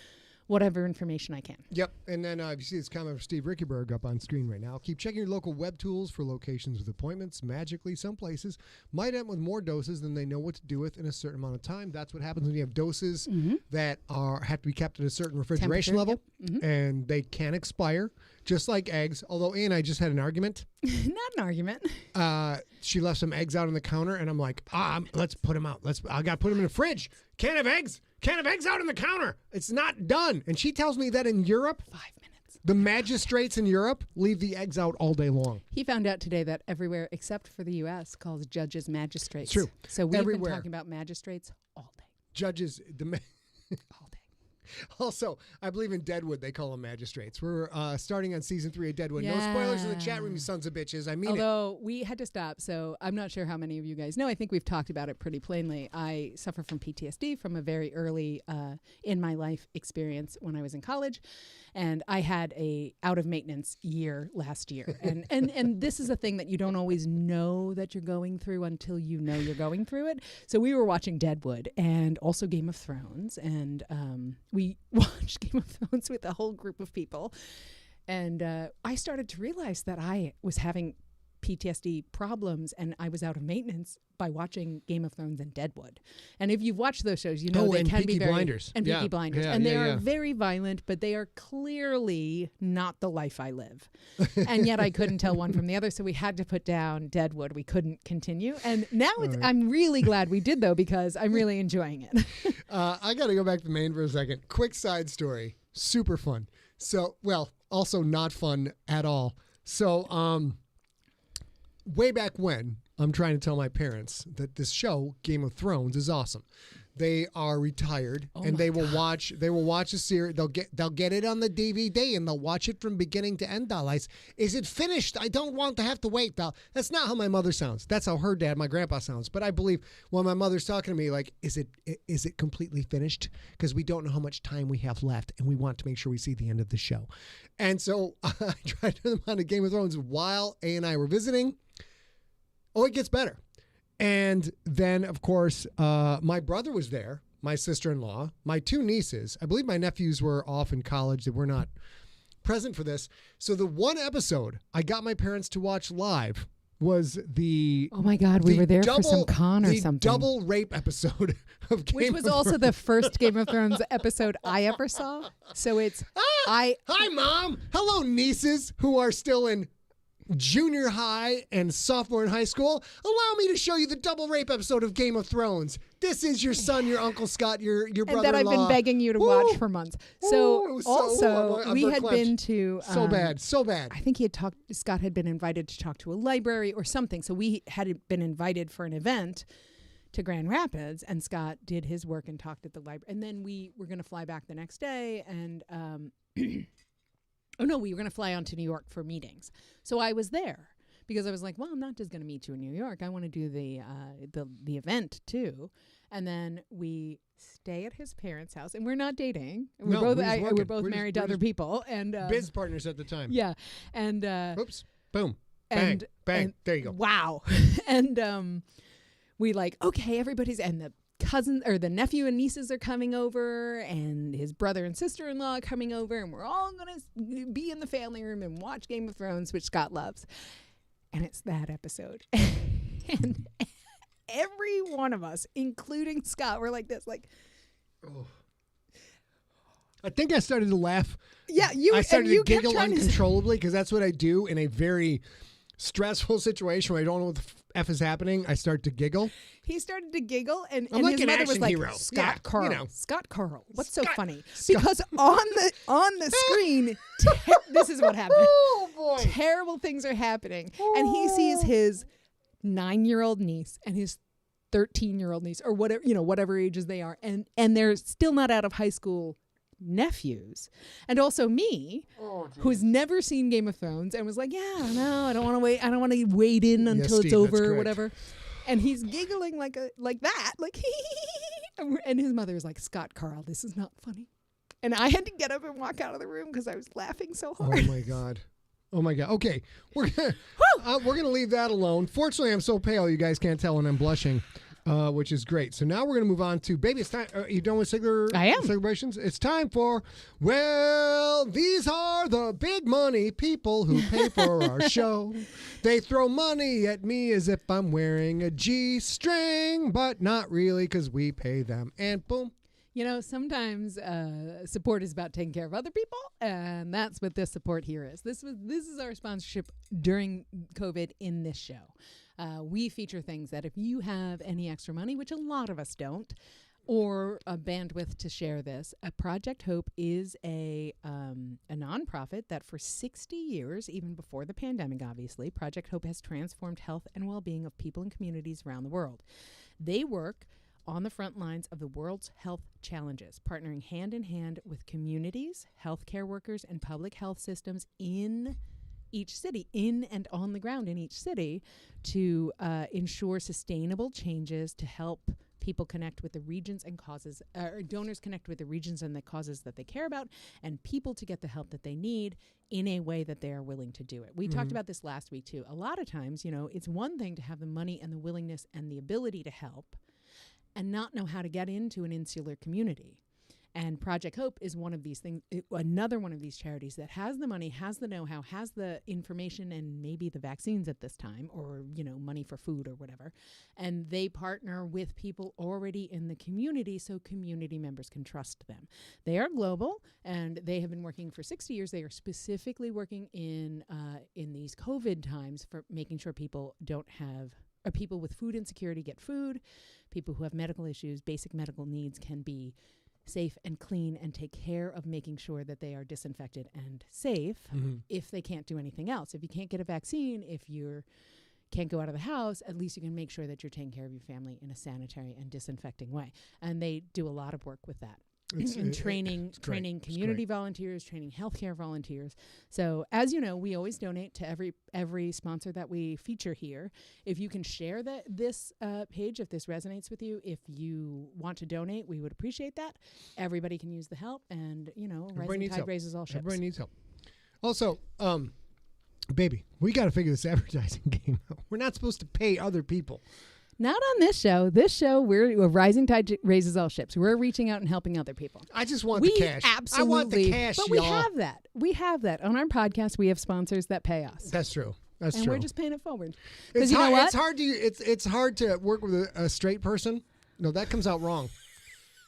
whatever information I can. Yep. And then if you see this comment from Steve Rickyberg up on screen right now, keep checking your local web tools for locations with appointments. Magically, some places might end with more doses than they know what to do with in a certain amount of time. That's what happens when you have doses that have to be kept at a certain refrigeration level, and they can expire, just like eggs. Although Ann and I just had an argument. Not an argument. She left some eggs out on the counter, and I'm like, let's put them out. I got to put them in the fridge. Can't have eggs out on the counter. It's not done. And she tells me that in Europe, 5 minutes. The magistrates in Europe leave the eggs out all day long. He found out today that everywhere except for the U.S. calls judges magistrates. True. So we've been talking about magistrates all day. Judges, all day. Also, I believe in Deadwood, they call them magistrates. We're starting on season 3 of Deadwood. No spoilers in the chat room, you sons of bitches. I mean Although we had to stop, so I'm not sure how many of you guys know. I think we've talked about it pretty plainly. I suffer from PTSD from a very early in my life experience when I was in college. And I had a out of maintenance year last year. And this is a thing that you don't always know that you're going through until you know you're going through it. So we were watching Deadwood and also Game of Thrones. And we watched Game of Thrones with a whole group of people. And I started to realize that I was having PTSD problems and I was out of maintenance by watching Game of Thrones and Deadwood. And if you've watched those shows, you know they can be very Blinders. and Peaky Blinders. Yeah, and they are very violent, but they are clearly not the life I live. And yet I couldn't tell one from the other, so we had to put down Deadwood. We couldn't continue. And now I'm really glad we did though, because I'm really enjoying it. I got to go back to Maine for a second. Quick side story. Super fun. So, well, also not fun at all. So, way back when, I'm trying to tell my parents that this show, Game of Thrones, is awesome. They are retired and they will watch a series. They'll get it on the DVD and they'll watch it from beginning to end. Is it finished? I don't want to have to wait. That's not how my mother sounds. That's how her dad, my grandpa, sounds. But I believe when my mother's talking to me, like, is it completely finished? Because we don't know how much time we have left and we want to make sure we see the end of the show. And so I tried to turn them on to Game of Thrones while A and I were visiting. Oh, it gets better. And then, of course, my brother was there, my sister-in-law, my 2 nieces. I believe my nephews were off in college. They were not present for this. So the one episode I got my parents to watch live was the... Oh, my God. We were there for some con or something. The double rape episode of Game of Thrones. Which was also the first Game of Thrones episode I ever saw. So it's... Hi, Mom. Hello, nieces who are still in junior high and sophomore in high school. Allow me to show you the double rape episode of Game of Thrones. This is your son, your Uncle Scott, your brother-in-law. And that I've been begging you to watch for months. So also, we had been to... so bad. I think Scott had been invited to talk to a library or something. So we had been invited for an event to Grand Rapids, and Scott did his work and talked at the library. And then we were going to fly back the next day, and... Oh, no, we were going to fly on to New York for meetings. So I was there because I was like, well, I'm not just going to meet you in New York. I want to do the event, too. And then we stay at his parents' house. And we're not dating. We're both married to other people. And biz partners at the time. Yeah. And oops. Boom. Bang. Bang. There you go. Wow. And we okay, everybody's... And the cousin or the nephew and nieces are coming over, and his brother and sister-in-law are coming over, and we're all gonna be in the family room and watch Game of Thrones, which Scott loves. And it's that episode. And every one of us, including Scott, were like this, oh. I think I started to laugh. Yeah, I started to giggle uncontrollably because that's what I do in a very stressful situation where I don't know what the F is happening. I start to giggle. He started to giggle, and like his mother was like, hero. Scott Carl. You know. Scott Carl. What's Scott, so funny? Scott. Because on the screen, this is what happened. Oh, boy. Terrible things are happening. And he sees his 9-year-old niece and his 13-year-old niece, or whatever ages they are, and they're still not out of high school nephews. And also me, who's never seen Game of Thrones and was like, yeah, no, I don't want to wait. I don't want to wait in until it's over or whatever. And he's giggling like that, and his mother is like, Scott Carl, this is not funny. And I had to get up and walk out of the room because I was laughing so hard. Oh my god. Okay, we're gonna leave that alone. Fortunately, I'm so pale you guys can't tell when I'm blushing. Which is great. So now we're going to move on to, baby, it's time. Are you done with Sigler I am. celebrations? It's time for, well, these are the big money people who pay for our show. They throw money at me as if I'm wearing a G-string, but not really because we pay them. And boom. Sometimes support is about taking care of other people, and that's what this support here is. This is our sponsorship during COVID in this show. We feature things that if you have any extra money, which a lot of us don't, or a bandwidth to share this, Project Hope is a nonprofit that for 60 years, even before the pandemic, obviously, Project Hope has transformed health and well-being of people and communities around the world. They work on the front lines of the world's health challenges, partnering hand in hand with communities, healthcare workers, and public health systems in each city, in and on the ground in each city, to ensure sustainable changes to help people connect with the regions and causes, donors connect with the regions and the causes that they care about, and people to get the help that they need in a way that they are willing to do it. We talked about this last week too. A lot of times, it's one thing to have the money and the willingness and the ability to help and not know how to get into an insular community. And Project Hope is one of these things, another one of these charities that has the money, has the know-how, has the information, and maybe the vaccines at this time, or, money for food or whatever. And they partner with people already in the community so community members can trust them. They are global, and they have been working for 60 years. They are specifically working in these COVID times for making sure people people with food insecurity get food, people who have medical issues, basic medical needs can be safe and clean, and take care of making sure that they are disinfected and safe if they can't do anything else. If you can't get a vaccine, if you can't go out of the house, at least you can make sure that you're taking care of your family in a sanitary and disinfecting way. And they do a lot of work with that. Training community volunteers, training healthcare volunteers. So as you know, we always donate to every sponsor that we feature here. If you can share this page, if this resonates with you, if you want to donate, we would appreciate that. Everybody can use the help, and rising tide raises all ships. Everybody needs help. Also, baby, we got to figure this advertising game out. We're not supposed to pay other people. Not on this show. This show, we're rising tide raises all ships. We're reaching out and helping other people. I just want the cash. Absolutely. I want the cash, but y'all. We have that. On our podcast, we have sponsors that pay us. That's true. And we're just paying it forward. It's you know what? It's hard to work with a straight person. No, that comes out wrong.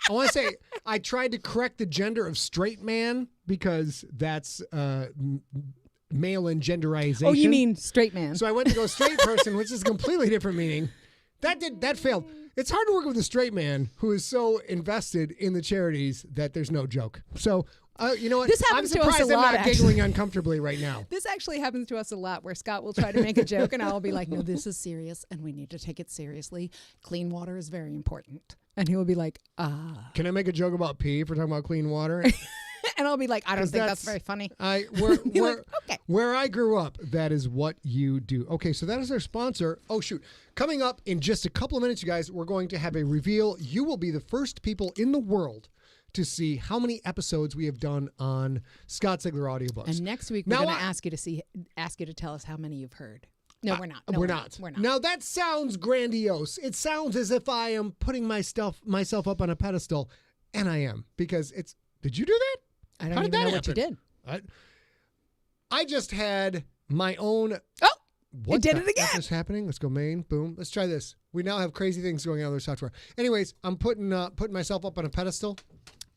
I want to say I tried to correct the gender of straight man because that's male engenderization. Oh, you mean straight man. So I went to go straight person, which is a completely different meaning. That failed. It's hard to work with a straight man who is so invested in the charities that there's no joke. So, you know what? This happens I'm to us surprised a I'm lot, not giggling uncomfortably right now. This actually happens to us a lot, where Scott will try to make a joke and I'll be like, no, this is serious and we need to take it seriously. Clean water is very important. And he will be like, Can I make a joke about pee if we're talking about clean water? And I'll be like, I don't think that's very funny. Where I grew up, that is what you do. Okay, so that is our sponsor. Oh, shoot. Coming up in just a couple of minutes, you guys, we're going to have a reveal. You will be the first people in the world to see how many episodes we have done on Scott Sigler audiobooks. And next week, we're going to ask you to tell us how many you've heard. No, we're not. We're not. Now, that sounds grandiose. It sounds as if I am putting myself up on a pedestal, and I am, because it's... Did you do that? I don't even know what you did. I just had my own... Oh, you did it again. What's happening? Let's go main. Boom. Let's try this. We now have crazy things going on with our software. Anyways, I'm putting myself up on a pedestal,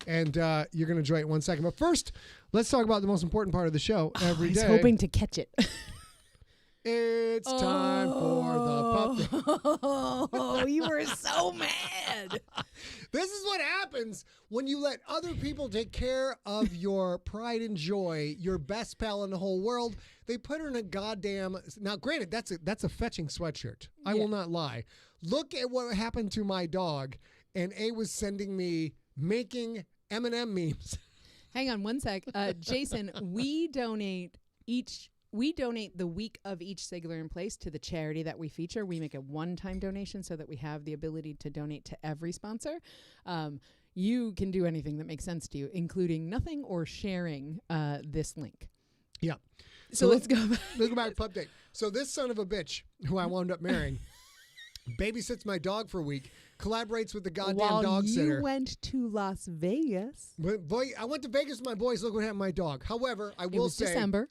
and you're going to enjoy it in 1 second. But first, let's talk about the most important part of the show every day. He's hoping to catch it. It's time for the pup. Oh, you were so mad. This is what happens when you let other people take care of your pride and joy, your best pal in the whole world. They put her in a goddamn... Now, granted, that's a fetching sweatshirt. I will not lie. Look at what happened to my dog, and A was sending me making M&M memes. Hang on 1 sec. Jason, we donate the week of each SIGLERinPLACE to the charity that we feature. We make a one-time donation so that we have the ability to donate to every sponsor. You can do anything that makes sense to you, including nothing or sharing this link. Yeah. So let's go back. Let's go back to pup date. So this son of a bitch, who I wound up marrying, babysits my dog for a week, collaborates with the goddamn dog sitter. You went to Las Vegas. Boy, I went to Vegas with my boys. Look what happened to my dog. However, I will say... December.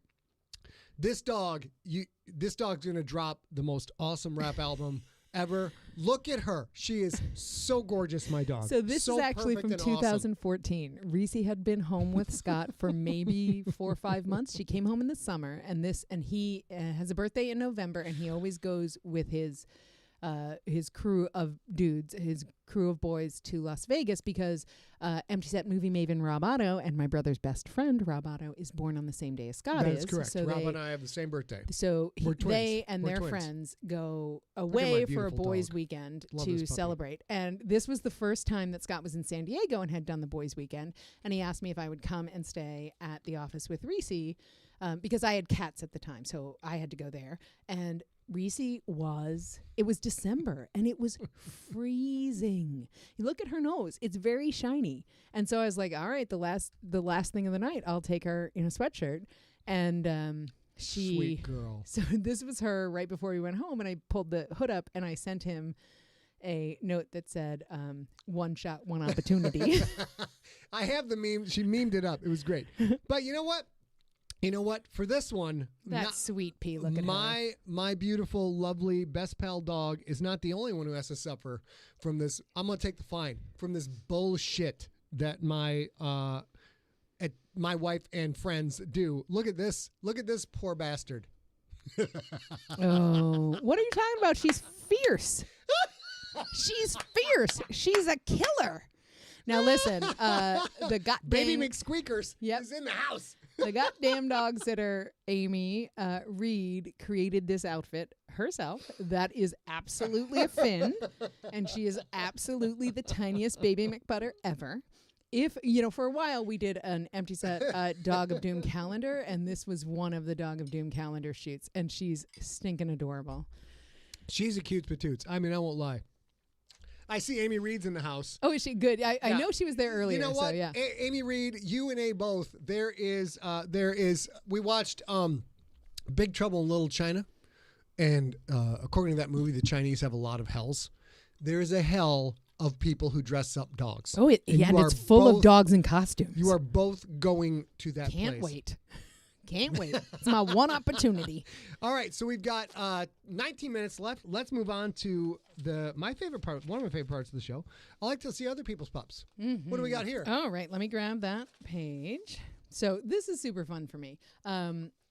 This dog's going to drop the most awesome rap album ever. Look at her. She is so gorgeous, my dog. So this is actually from 2014. Awesome. Reese had been home with Scott for maybe 4 or 5 months. She came home in the summer, and he has a birthday in November, and he always goes with his his crew of dudes, his crew of boys to Las Vegas because Empty Set movie maven Rob Otto and my brother's best friend Rob Otto is born on the same day as Scott That is. is correct. So Rob and I have the same birthday. So We're twins. they and We're their twins. friends go my away for a beautiful boys' dog. weekend Love to this puppy. celebrate. And this was the first time that Scott was in San Diego and had done the boys' weekend. And he asked me if I would come and stay at the office with Reese because I had cats at the time, so I had to go there. And it was December and it was freezing. You look at her nose, it's very shiny. And so I was like, all right, the last thing of the night, I'll take her in a sweatshirt. And Sweet girl. so this was her right before we went home, and I pulled the hood up and I sent him a note that said, one shot, one opportunity. I have the meme. She memed it up. It was great. But you know what? For this one, That sweet pea, look at her. my beautiful, lovely, best pal dog is not the only one who has to suffer from this. I'm going to take the fine from this bullshit that my wife and friends do. Look at this. Look at this poor bastard. Oh, what are you talking about? She's fierce. She's fierce. She's a killer. Now listen, the goddamn Baby McSqueakers Yep. is in the house. the goddamn dog sitter Amy Reed created this outfit herself. That is absolutely a Finn, and she is absolutely the tiniest baby McButter ever. If for a while we did an Empty Set Dog of Doom calendar, and this was one of the Dog of Doom calendar shoots, and she's stinking adorable. She's a cute patoots. I mean, I won't lie. I see Amy Reed's in the house. Oh, is she good? I Yeah. know she was there earlier. You know what? So yeah. Amy Reed, you and A both. There is. We watched Big Trouble in Little China, and according to that movie, the Chinese have a lot of hells. There is a hell of people who dress up dogs. Oh, And and you it's are full of both- dogs in costumes. You are both going to that Can't place. wait. Can't wait. It's my one opportunity. All right, so we've got 19 minutes left. Let's move on to my favorite part, one of my favorite parts of the show. I like to see other people's pups. Mm-hmm. What do we got here? All right, let me grab that page. So this is super fun for me.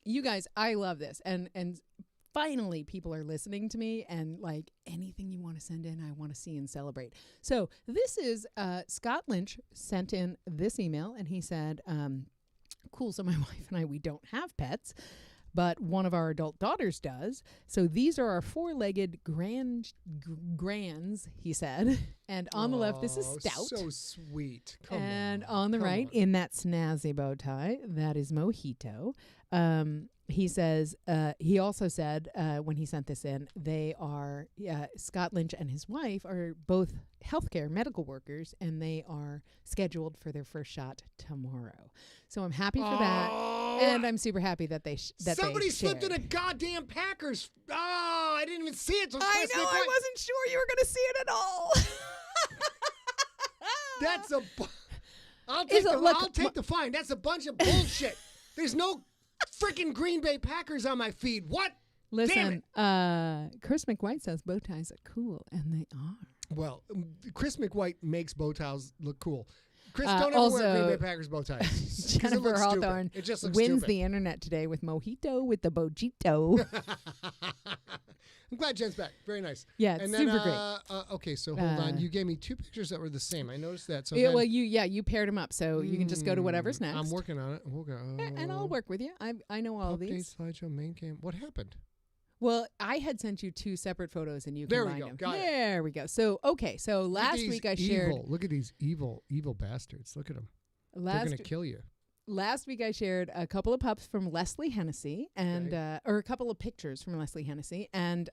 You guys, I love this. And finally people are listening to me, and like anything you want to send in, I want to see and celebrate. So this is Scott Lynch sent in this email, and he said, cool, so my wife and I, we don't have pets, but one of our adult daughters does. So these are our four-legged grands, he said. And on the left, this is Stout. So sweet. Come and on. the Come right, on. in that snazzy bow tie, that is Mojito. He says, he also said when he sent this in, they are, Scott Lynch and his wife are both healthcare medical workers, and they are scheduled for their first shot tomorrow. So I'm happy for that. And I'm super happy that Somebody they slipped in shared. a goddamn Packers. Oh, I didn't even see it. I know, I wasn't sure you were going to see it at all. That's a. I'll Is take, it- the, look, I'll take the fine. That's a bunch of bullshit. There's no freaking Green Bay Packers on my feed. What? Listen, Chris McWhite says bow ties are cool, and they are. Well, Chris McWhite makes bow ties look cool. Chris, don't ever also, wear Green Bay Packers bow ties. 'Cause it Jennifer looks stupid. Hawthorne It just looks wins stupid. the internet today with Mojito with the Bojito. I'm glad Jen's back. Very nice. Yeah, it's and super then, great. Okay, so hold on. You gave me two pictures that were the same. I noticed that. So Yeah, then, well, you paired them up, so you can just go to whatever's next. I'm working on it. And I'll work with you. I know all Update these. slideshow main cam. What happened? Well, I had sent you two separate photos, and you There we combined go. them. Got it. There we go. So okay, so Look at last these week I shared. Look at these evil bastards. Look at them. They're gonna kill you. Last week I shared a couple of pups from Leslie Hennessy, and or a couple of pictures from Leslie Hennessy, and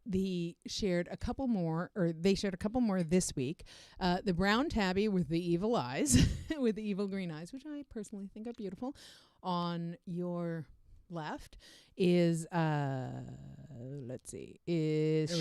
they shared a couple more this week. The brown tabby with the evil eyes, with the evil green eyes, which I personally think are beautiful. On your left is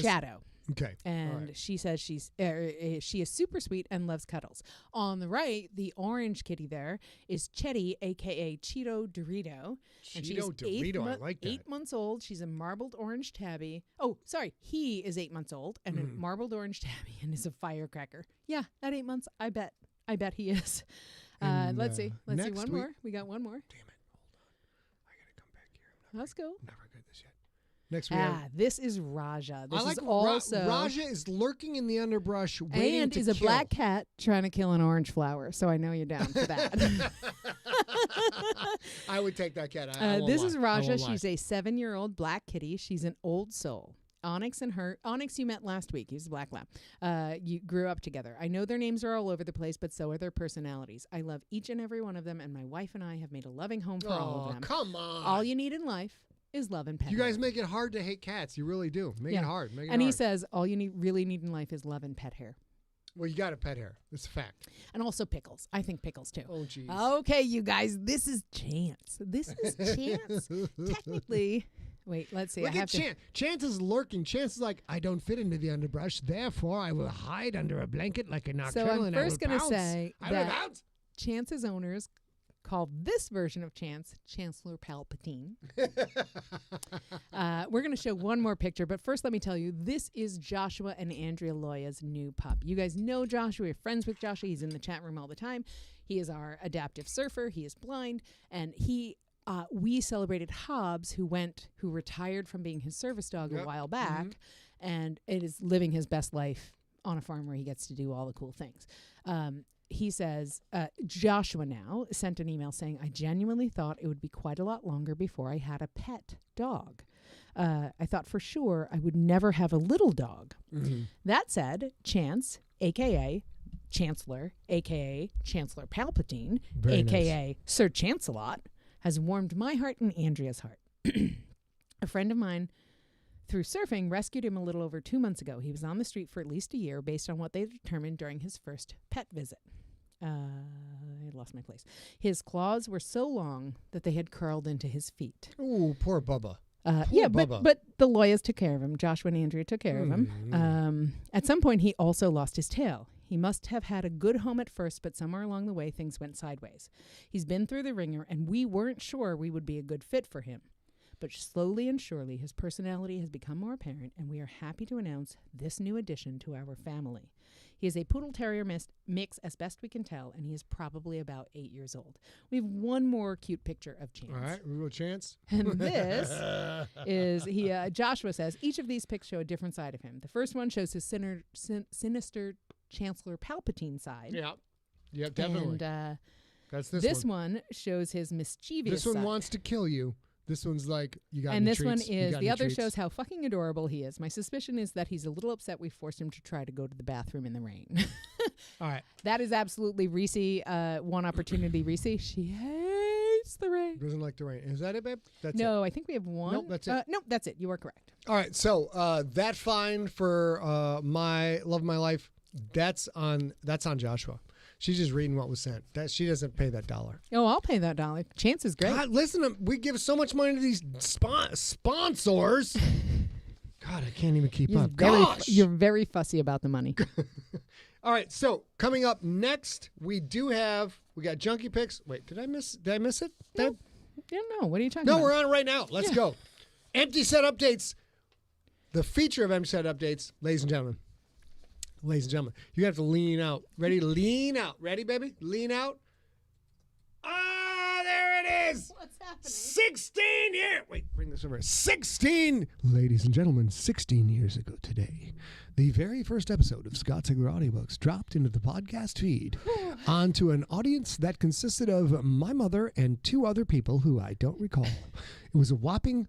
Shadow. Okay. And All right. she says she is super sweet and loves cuddles. On the right, the orange kitty there is Chetty, a.k.a. Cheeto Dorito. And she's Cheeto Dorito. I like that. 8 months old. She's a marbled orange tabby. Oh, sorry. He is 8 months old and a marbled orange tabby and is a firecracker. Yeah, at 8 months, I bet he is. And, let's see. Let's see. next One week- more. We got one more. Damn it. Hold on. I gotta come back here. Let's go. I'm not very good at this yet. Next we have. This is Raja. This I like is also Raja is lurking in the underbrush, waiting and to is a kill. black cat trying to kill an orange flower. So I know you're down for that. I would take that cat. I won't This lie. is I Raja. won't lie. She's a 7-year-old black kitty. She's an old soul. Onyx and her. Onyx you met last week. He's a black lab. You grew up together. I know their names are all over the place, but so are their personalities. I love each and every one of them, and my wife and I have made a loving home for all of them. Come on. All you need in life is love and pet. You guys make it hard to hate cats. You really do. Make it hard. Make it and he hard. says all you really need in life is love and pet hair. Well, you got a pet hair. It's a fact. And also pickles. I think pickles too. Oh, jeez. Okay, you guys, this is Chance. This is Chance. Technically, wait, let's see. Look at Chance. Chance is lurking. Chance is like, I don't fit into the underbrush, therefore I will hide under a blanket like a nocturnal. So I'm and first going to say I will that pounce. Chance's owners call this version of Chance Chancellor Palpatine. We're going to show one more picture, but first let me tell you, this is Joshua and Andrea Loya's new pup. You guys know Joshua. We're friends with Joshua. He's in the chat room all the time. He is our adaptive surfer. He is blind, and we celebrated Hobbs, who retired from being his service dog a while back, and it is living his best life on a farm where he gets to do all the cool things. He says, Joshua now sent an email saying, I genuinely thought it would be quite a lot longer before I had a pet dog. I thought for sure I would never have a little dog. That said, Chance, a.k.a. Chancellor, a.k.a. Chancellor Palpatine, Very a.k.a. nice. Sir Chancelot, has warmed my heart and Andrea's heart. A friend of mine through surfing rescued him a little over 2 months ago. He was on the street for at least a year based on what they determined during his first pet visit. I lost my place. His claws were so long that they had curled into his feet. Ooh, poor Bubba. But the Loyas took care of him. Joshua and Andrea took care of Mm-hmm. him. At some point, he also lost his tail. He must have had a good home at first, but somewhere along the way, things went sideways. He's been through the ringer, and we weren't sure we would be a good fit for him. But slowly and surely, his personality has become more apparent, and we are happy to announce this new addition to our family. He is a poodle terrier mix as best we can tell, and he is probably about 8 years old. We have one more cute picture of Chance. All right, we go Chance. And this is, Joshua says, each of these pics show a different side of him. The first one shows his sinister Chancellor Palpatine side. Yeah, definitely. And that's this one shows his mischievous This one side. wants to kill you. This one's like, you got And any this one treats? You is, got the any other treats? shows how fucking adorable he is. My suspicion is that he's a little upset we forced him to try to go to the bathroom in the rain. All right. That is absolutely Reese, one opportunity Reese. She hates the rain. Doesn't like the rain. Is that it, babe? That's it. No, I think we have one. Nope, that's it. Nope, that's it. You are correct. All right, so that fine for my love of my life, that's on Joshua. She's just reading what was sent. That she doesn't pay that $1. Oh, I'll pay that $1. Chance is great. God, listen, we give so much money to these sponsors. God, I can't even keep up. Gosh! You're very fussy about the money. All right, so coming up next, we got junkie picks. Wait, did I miss it? No, I don't know. What are you talking No, about? we're on it right now. Let's go. Empty set updates. The feature of empty set updates, ladies and gentlemen. Ladies and gentlemen, you have to lean out. Ready? Lean out. Ready, baby? Lean out. Ah, there it is. What's happening? 16 years. Wait, bring this over. 16. Ladies and gentlemen, 16 years ago today, the very first episode of Scott Sigler Audiobooks dropped into the podcast feed onto an audience that consisted of my mother and 2 other people who I don't recall. It was a whopping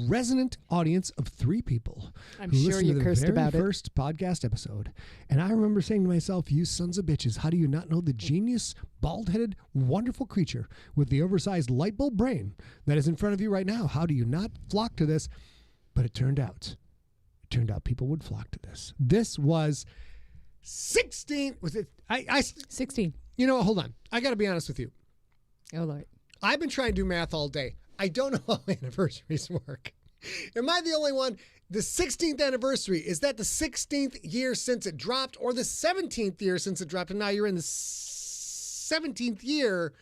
resonant audience of 3 people. I'm who sure listened you to the cursed very about it. first podcast episode. And I remember saying to myself, you sons of bitches, how do you not know the genius, bald-headed, wonderful creature with the oversized light bulb brain that is in front of you right now? How do you not flock to this? But it turned out people would flock to this. This was 16. Was it? 16. You know what? Hold on. I got to be honest with you. Oh, Lord. I've been trying to do math all day. I don't know how anniversaries work. Am I the only one? The 16th anniversary, is that the 16th year since it dropped or the 17th year since it dropped? And now you're in the 17th year,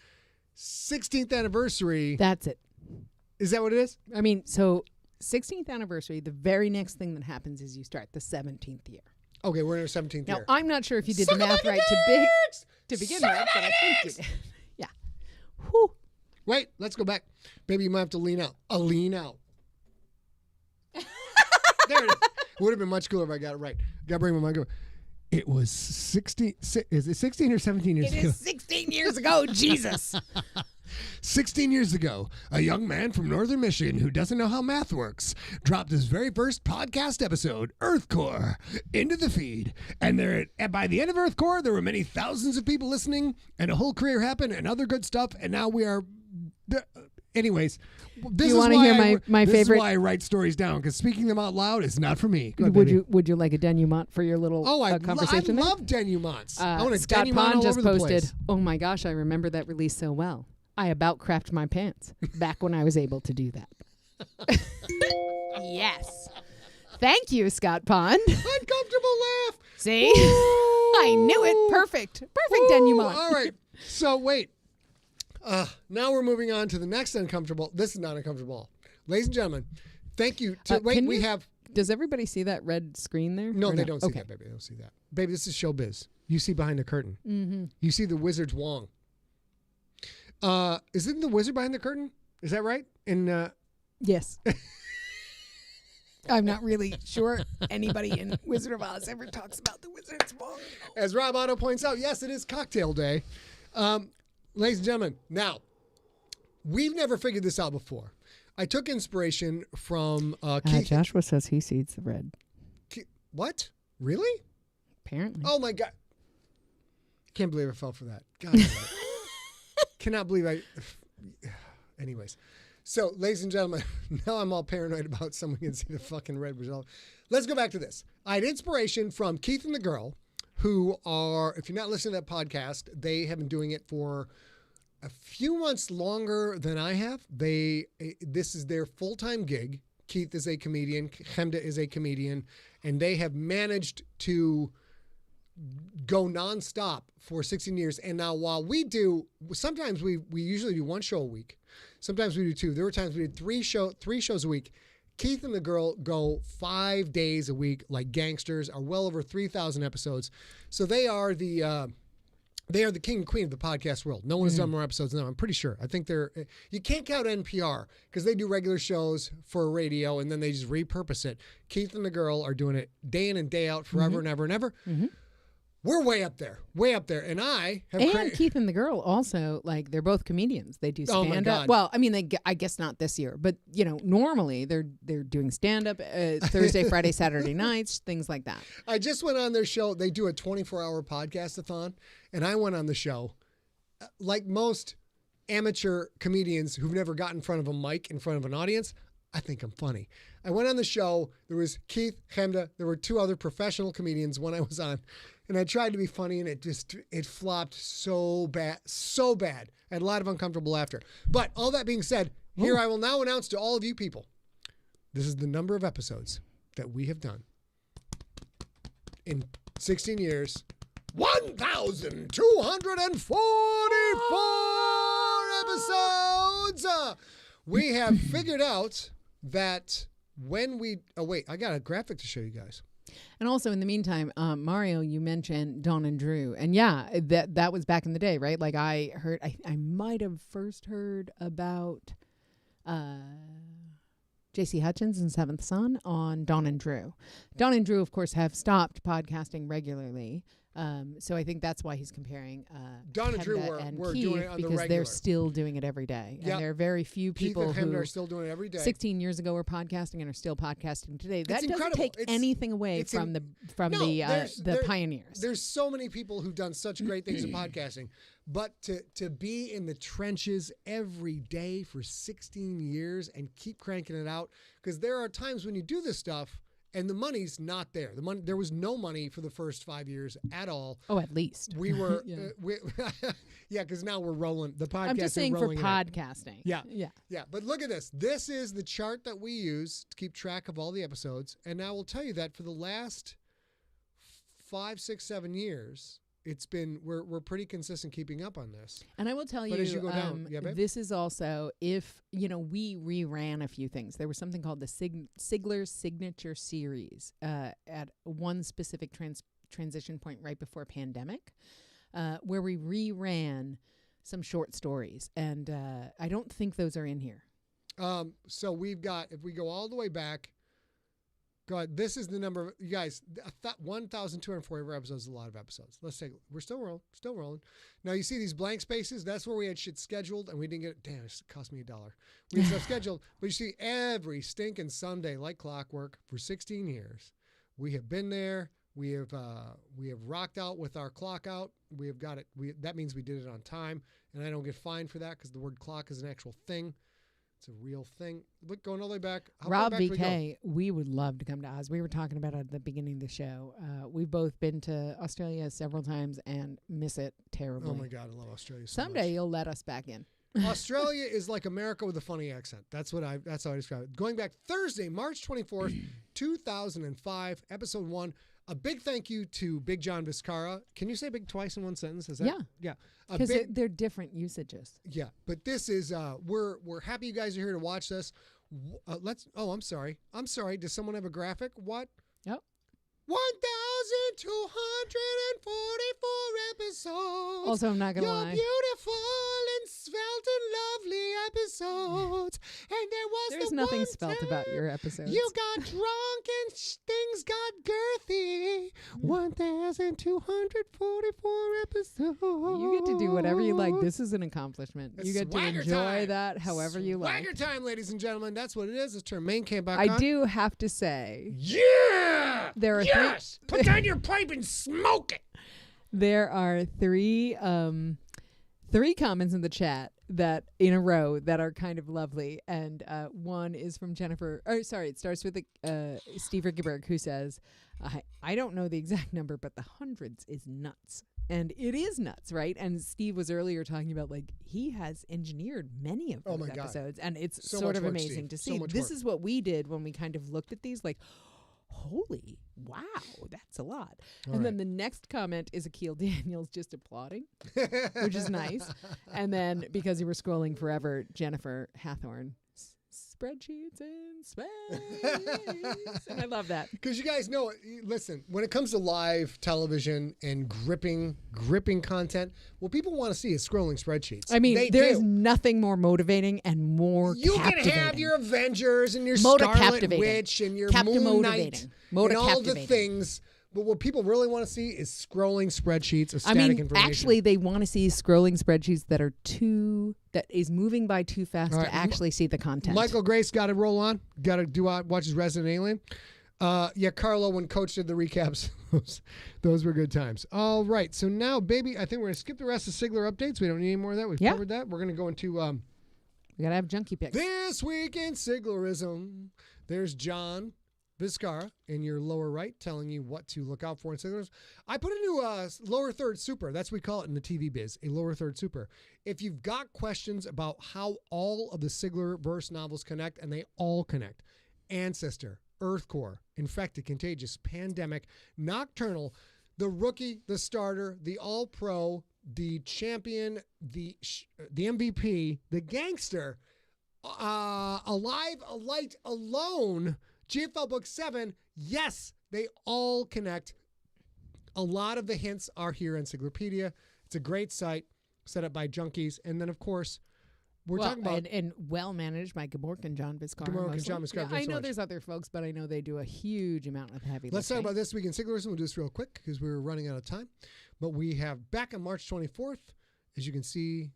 16th anniversary. That's it. Is that what it is? I mean, so 16th anniversary, the very next thing that happens is you start the 17th year. Okay, we're in our 17th Now, year. I'm not sure if you did the Suck math my right to begin with, but I think you did. Yeah. Whew. Wait, let's go back. Baby, you might have to lean out. Lean out. There it is. Would have been much cooler if I got it right. Got to bring my microphone. It was 16. Is it 16 or 17 years ago? It is 16 years ago. Jesus. 16 years ago, a young man from northern Michigan who doesn't know how math works dropped his very first podcast episode, Earth Core, into the feed. And by the end of Earth Core, there were many thousands of people listening, and a whole career happened, and other good stuff. And now we are. Anyways, this you want to hear my this favorite? is why I write stories down, because speaking them out loud is not for me. Would you like a denouement for your little conversation? I love denouements. I want a Scott denouement Pond all just over the posted. place. Oh my gosh, I remember that release so well. I about crapped my pants back when I was able to do that. Yes. Thank you, Scott Pond. Uncomfortable laugh. See? I knew it. Perfect denouement. All right. So wait. Now we're moving on to the next uncomfortable. This is not uncomfortable. Ladies and gentlemen, thank you. We have. Does everybody see that red screen there? No, they don't see that, baby. They don't see that. Baby, this is showbiz. You see behind the curtain. Mm-hmm. You see the wizard's Wong. Isn't the wizard behind the curtain? Is that right? Yes. I'm not really sure anybody in Wizard of Oz ever talks about the wizard's Wong. As Rob Otto points out, yes, it is cocktail day. Ladies and gentlemen, now, we've never figured this out before. I took inspiration from Keith. Joshua says he sees the red. What? Really? Apparently. Oh, my God. Can't believe I fell for that. God damn it. Cannot believe I... Anyways. So, ladies and gentlemen, now I'm all paranoid about someone can see the fucking red result. Let's go back to this. I had inspiration from Keith and the Girl, who are, if you're not listening to that podcast, they have been doing it for a few months longer than I have. This is their full-time gig. Keith is a comedian. Chemda is a comedian. And they have managed to go nonstop for 16 years. And now while we do, sometimes we usually do one show a week. Sometimes we do two. There were times we did three shows a week. Keith and the Girl go 5 days a week like gangsters, are well over 3,000 episodes. So they are the king and queen of the podcast world. No one's done more episodes than them. I'm pretty sure. I think you can't count NPR because they do regular shows for radio and then they just repurpose it. Keith and the Girl are doing it day in and day out forever and ever and ever. Mm-hmm. We're way up there. And I have Keith and the Girl also, like, they're both comedians. They do Oh my stand God. up. Well, I mean, I guess not this year, but normally they're doing stand up Thursday, Friday, Saturday nights, things like that. I just went on their show. They do a 24-hour podcast-a-thon, and I went on the show. Like most amateur comedians who've never got in front of a mic, in front of an audience, I think I'm funny. I went on the show. There was Keith, Chemda. There were two other professional comedians when I was on. And I tried to be funny, and it flopped so bad. I had a lot of uncomfortable laughter. But all that being said, here I will now announce to all of you people, this is the number of episodes that we have done in 16 years. 1,244 episodes. We have figured out that when we... Oh, wait. I got a graphic to show you guys. And also, in the meantime, Mario, you mentioned Dawn and Drew. And yeah, that was back in the day, right? Like I might have first heard about J.C. Hutchins and Seventh Son on Dawn and Drew. Dawn and Drew, of course, have stopped podcasting regularly. So I think that's why he's comparing Dawn and Drew Chemda were Keith, doing it on the because regular. they're still doing it every day. Yep. And there are very few people Keith and Chemda who are still doing it every day. 16 years ago were podcasting and are still podcasting today. That doesn't incredible. take anything away from the pioneers. There's so many people who've done such great things in podcasting, but to be in the trenches every day for 16 years and keep cranking it out, because there are times when you do this stuff and the money's not there. There was no money for the first 5 years at all. Oh, at least. We were, because now we're rolling. The podcast. I'm just saying for podcasting. Yeah. But look at this. This is the chart that we use to keep track of all the episodes. And now we'll tell you that for the last 5, 6, 7 years, it's been we're pretty consistent keeping up on this. And I will tell you, as you go down, this is also if we reran a few things. There was something called the Sigler's Signature Series at one specific transition point right before pandemic, where we reran some short stories, and I don't think those are in here. So we've got, if we go all the way back, Go ahead. This is the number. You guys, 1,244 episodes is a lot of episodes. Let's take. We're still rolling. Now you see these blank spaces. That's where we had shit scheduled, and we didn't get it. Damn, it cost me $1. We had stuff scheduled, but you see, every stinking Sunday, like clockwork, for 16 years, we have been there. We have rocked out with our clock out. We have got it. That means we did it on time, and I don't get fined for that because the word clock is an actual thing. It's a real thing. Look, going all the way back. How Rob far back VK, we would love to come to Oz. We were talking about it at the beginning of the show. We've both been to Australia several times and miss it terribly. Oh my God, I love Australia so Someday much. you'll let us back in. Australia is like America with a funny accent. That's how I describe it. Going back Thursday, March 24th, 2005, episode 1. A big thank you to Big John Vizcarra. Can you say big twice in one sentence? Is that? Yeah. Because they're different usages. Yeah, but this is we're happy you guys are here to watch this. I'm sorry. Does someone have a graphic? What? Yep. 1,244 episodes. Also, I'm not gonna lie. Your beautiful and svelte and lovely episodes. And there's nothing spelt about your episodes. You got drunk and things got girthy. 1,244 episodes. You get to do whatever you like. This is an accomplishment. It's you get to swagger enjoy time. that however you like. Swagger time, ladies and gentlemen. That's what it is. Let's turn main cam back I on. do have to say, Yeah! there are Yes! Put down your pipe and smoke it! there are three comments in the chat that in a row that are kind of lovely, and one is from Jennifer. It starts with Steve Rickeberg, who says, "I don't know the exact number, but the hundreds is nuts." And it is nuts, right? And Steve was earlier talking about, like, he has engineered many of those episodes, and it's So sort much of work, amazing Steve. to So see. much This work. is what we did when we kind of looked at these, like, holy wow, that's a lot. And then the next comment is Akil Daniels just applauding, which is nice. And then, because you were scrolling forever, Jennifer Hathorn, spreadsheets in space. And I love that. Because you guys know, listen, when it comes to live television and gripping content, what people want to see is scrolling spreadsheets. I mean, there is do. nothing more motivating and more You captivating. can have your Avengers and your Moda Scarlet captivating. Witch and your Captain Moon motivating. Knight Moda and all the captivating. things. But what people really want to see is scrolling spreadsheets of I static mean, information. actually, they want to see scrolling spreadsheets that is moving by too fast All to right, actually see the content. Michael Grace got to roll on. Got to watch his Resident Alien. Yeah, Carlo, when Coach did the recaps, those were good times. All right, so now, baby, I think we're going to skip the rest of Sigler updates. We don't need any more of that. We've covered that. We're going to go into We got to have junkie picks. This Week in Siglerism. There's John Vizcarra in your lower right telling you what to look out for in Siglerism. I put a new lower third super. That's what we call it in the TV biz, a lower third super. If you've got questions about how all of the Sigler-verse novels connect, and they all connect, Ancestor, Earthcore, Infected, Contagious, Pandemic, Nocturnal, the Rookie, the Starter, the All-Pro, the Champion, the MVP, the Gangster, Alive, Alight, Alone, GFL Book 7, yes, they all connect. A lot of the hints are here in Siglerpedia. It's a great site set up by junkies. And then, of course, we're talking about... And well managed by Gamork and John Vizcarra. Gamork and John Vizcarra. Yeah, I know there's other folks, but I know they do a huge amount of heavy Let's talk lifting. about This Week in Siglerism. We'll do this real quick because we're running out of time. But we have back on March 24th, as you can see,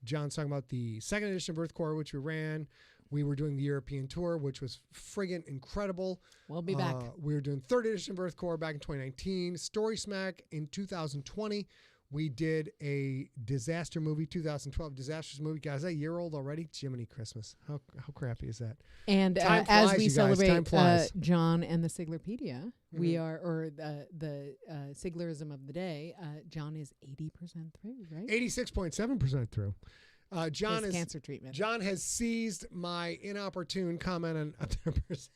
John's talking about the second edition of Earthcore, which we ran. We were doing the European tour, which was friggin' incredible. We'll be back. We were doing third edition of Earthcore back in 2019. Story Smack in 2020. We did a disaster movie, 2012 disastrous movie. Guys, that year old already? Jiminy Christmas. How crappy is that? And Time as flies, we you guys. Time celebrate flies. John and the Siglerpedia, we are, or the Siglerism of the day, John is 80% through, right? 86.7% through. John His is cancer treatment. John has seized my inopportune comment on other person.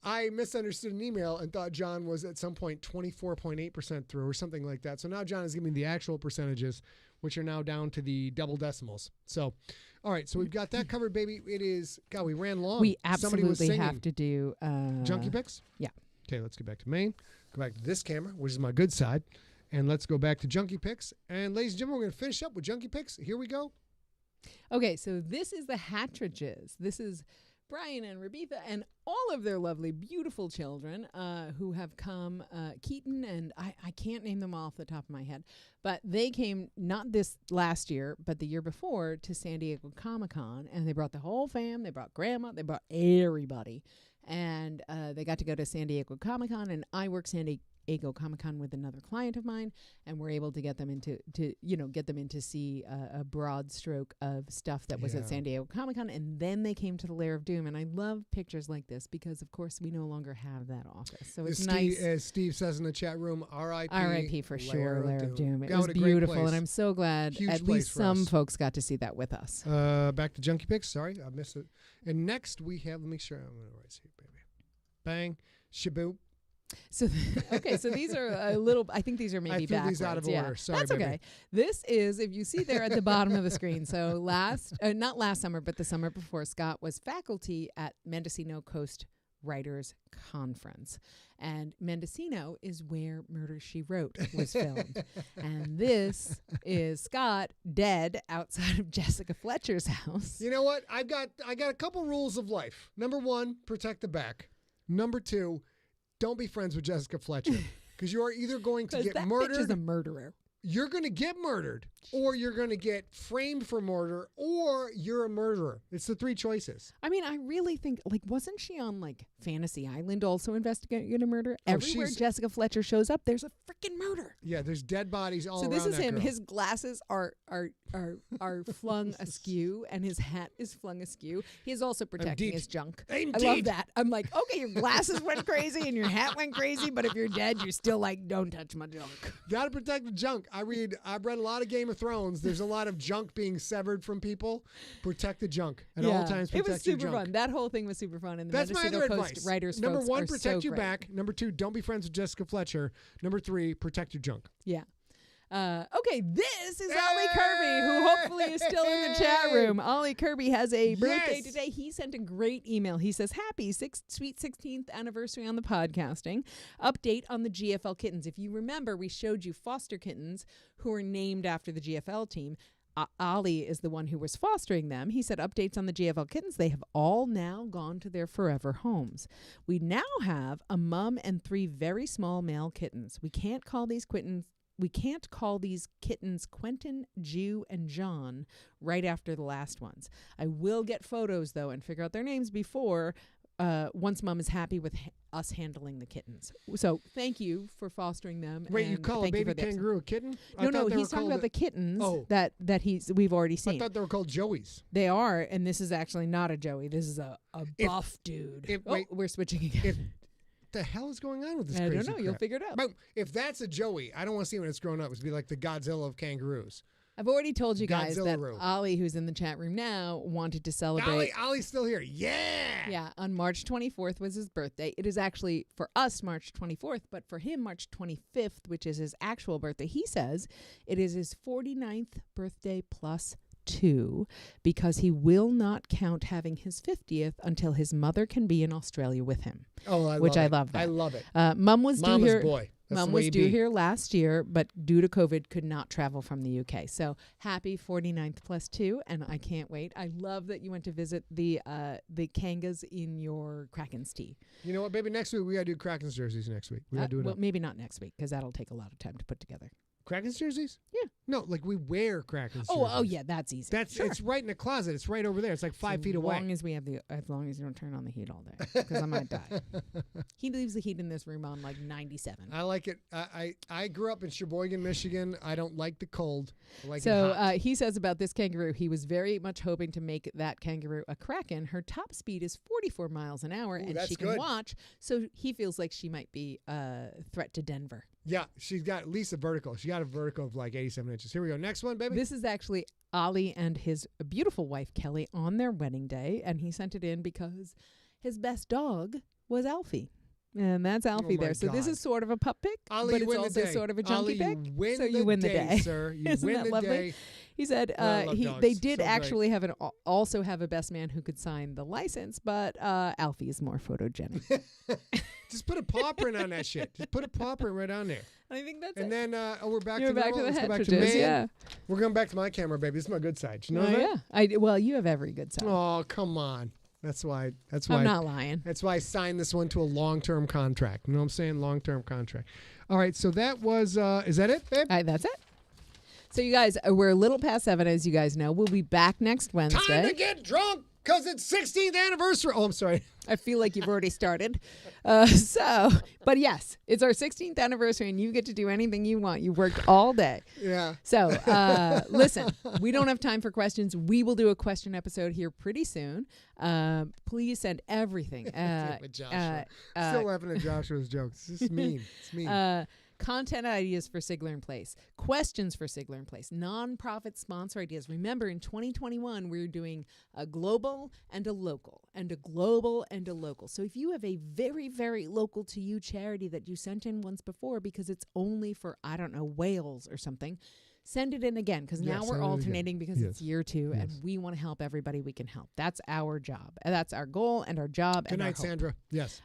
I misunderstood an email and thought John was at some point 24.8% through or something like that. So now John is giving me the actual percentages, which are now down to the double decimals. So, all right. So we've got that covered, baby. It is, God, we ran long. We Somebody was absolutely singing. have to do Junkie picks? Yeah. Okay, let's get back to main. Go back to this camera, which is my good side. And let's go back to Junkie Picks. And ladies and gentlemen, we're going to finish up with Junkie Picks. Here we go. Okay, so this is the Hattridges. This is Brian and Rebitha and all of their lovely, beautiful children who have come. Keaton and I can't name them all off the top of my head, but they came not this last year, but the year before to San Diego Comic-Con, and they brought the whole fam. They brought grandma. They brought everybody, and they got to go to San Diego Comic-Con, and I work San Diego Comic-Con with another client of mine, and we're able to get them in to see a broad stroke of stuff that was at San Diego Comic-Con, and then they came to the Lair of Doom. And I love pictures like this because, of course, we no longer have that office. So it's nice. As Steve says in the chat room, R.I.P. R.I.P. for sure, Lair of Doom. It God, was what a great beautiful, place. and I'm so glad Huge at place least for some us. folks got to see that with us. Back to Junkie Picks. Sorry, I missed it. And next we have, let me make sure I'm going to write here, baby. Bang. Shaboop. So so these are a little. I think these are maybe I threw backwards. these out of yeah. order. Sorry, That's baby. okay. This is, if you see there at the bottom of the screen. So not last summer, but the summer before, Scott was faculty at Mendocino Coast Writers Conference, and Mendocino is where Murder, She Wrote was filmed. And this is Scott dead outside of Jessica Fletcher's house. You know what? I got a couple rules of life. Number 1, protect the back. Number 2, don't be friends with Jessica Fletcher, because you are either going to get that murdered. bitch is a murderer. You're going to get murdered, or you're going to get framed for murder, or you're a murderer. It's the 3 choices. I mean, I really think, wasn't she on, Fantasy Island also investigating a murder? Oh, Everywhere Jessica Fletcher shows up, there's a freaking murder. Yeah, there's dead bodies all around. So this is that him. girl. His glasses are flung askew, and his hat is flung askew. He is also protecting his junk. I love that. I'm like, okay, your glasses went crazy and your hat went crazy, but if you're dead, you're still like, don't touch my junk. Gotta protect the junk. I've read a lot of Game of Thrones. There's a lot of junk being severed from people. Protect the junk at all times. Protect it was super your junk. fun. That whole thing was super fun. And the That's my Mendocino other Coast advice. Writers Number folks 1, are protect so your great. back. Number 2, don't be friends with Jessica Fletcher. Number 3, protect your junk. Yeah. Okay, this is Ollie Kirby, who hopefully is still in the chat room. Ollie Kirby has a birthday today. He sent a great email. He says, happy sweet 16th anniversary on the podcasting. Update on the GFL kittens. If you remember, we showed you foster kittens who are named after the GFL team. Ollie is the one who was fostering them. He said updates on the GFL kittens. They have all now gone to their forever homes. We now have a mom and 3 very small male kittens. We can't call these kittens Quentin, Jew, and John right after the last ones. I will get photos, though, and figure out their names before once Mom is happy with us handling the kittens. So thank you for fostering them. Wait, you call a baby kangaroo a kitten? No, he's talking about the kittens that we've already seen. I thought they were called Joeys. They are, and this is actually not a Joey. This is a buff dude. Wait, we're switching again. The hell is going on with this I crazy don't know. crap? You'll figure it out. But if that's a Joey, I don't want to see it when it's grown up. It's be like the Godzilla of kangaroos. I've already told you guys that Godzilla-roo. Ollie, who's in the chat room now, wanted to celebrate. Ollie's still here. Yeah. Yeah, on March 24th was his birthday. It is actually, for us, March 24th, but for him, March 25th, which is his actual birthday. He says it is his 49th birthday plus 2, because he will not count having his 50th until his mother can be in Australia with him. Oh, I love that. I love it. Mom was due here. Boy. That's Mom was due here last year, but due to COVID, could not travel from the UK. So happy 49th plus 2, and I can't wait. I love that you went to visit the Kangas in your Kraken's tea. You know what, baby? Next week we gotta do Kraken's jerseys. Next week we gotta do it. Well, maybe not next week, because that'll take a lot of time to put together. Kraken's jerseys? Yeah. No, like we wear Kraken's jerseys. Oh yeah, that's easy. It's right in the closet. It's right over there. It's like 5 feet away. As long as you don't turn on the heat all day, because I might die. He leaves the heat in this room on like 97. I like it. I grew up in Sheboygan, Michigan. I don't like the cold. I like it So hot. he says about this kangaroo, he was very much hoping to make that kangaroo a Kraken. Her top speed is 44 miles an hour, and she can watch. So he feels like she might be a threat to Denver. Yeah, she's got at least a vertical. She got a vertical of like 87 inches. Here we go. Next one, baby. This is actually Ollie and his beautiful wife, Kelly, on their wedding day. And he sent it in because his best dog was Alfie. And that's Alfie there. So this is sort of a pup pick, Ollie, but it's also sort of a junkie pick. You win the day, sir. You Isn't win that the lovely? day. He said dogs. they did So actually also have a best man who could sign the license, but Alfie is more photogenic. Just put a paw print on that shit. Just put a paw print right on there. I think that's and it. then we're back You're to back normal. to the Let's go back to heteroges, man. yeah. We're going back to my camera, baby. This is my good side. You know that? Yeah. Well, you have every good side. Oh, come on. That's why. I'm not lying. That's why I signed this one to a long-term contract. You know what I'm saying? Long-term contract. All right. So that was. Is that it, babe? That's it. So you guys, we're a little past 7, as you guys know. We'll be back next Wednesday. Time to get drunk because it's 16th anniversary. Oh, I'm sorry. I feel like you've already started. But yes, it's our 16th anniversary, and you get to do anything you want. You worked all day. Yeah. So listen, we don't have time for questions. We will do a question episode here pretty soon. Please send everything. Still laughing at Joshua's jokes. This is mean. It's mean. Content ideas for Sigler-in-Place, questions for Sigler-in-Place, nonprofit sponsor ideas. Remember, in 2021, we're doing a global and a local, and a global and a local. So if you have a very, very local to you charity that you sent in once before because it's only for, I don't know, Wales or something, send it in again, because now we're alternating because it's year 2 and we want to help everybody we can help. That's our job. That's our goal and our job. Good night, Sandra. Yes.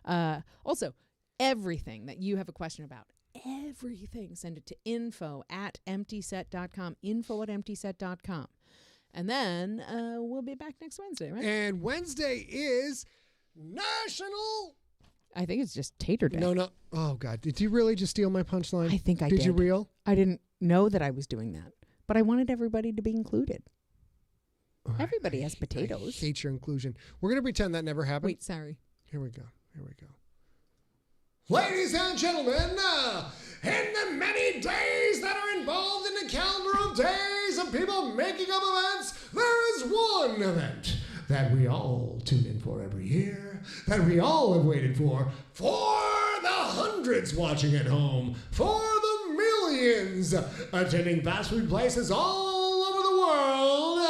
Also, everything that you have a question about, everything, send it to info@emptyset.com, info@emptyset.com. And then we'll be back next Wednesday, right? And Wednesday is National... I think it's just Tater Day. No. Oh, God. Did you really just steal my punchline? I think I did. Did you reel? I didn't know that I was doing that, but I wanted everybody to be included. Everybody has potatoes. I hate your inclusion. We're going to pretend that never happened. Wait, sorry. Here we go. Ladies and gentlemen, in the many days that are involved in the calendar of days of people making up events, there is one event that we all tune in for every year, that we all have waited for the hundreds watching at home, for the millions attending fast food places all over the world.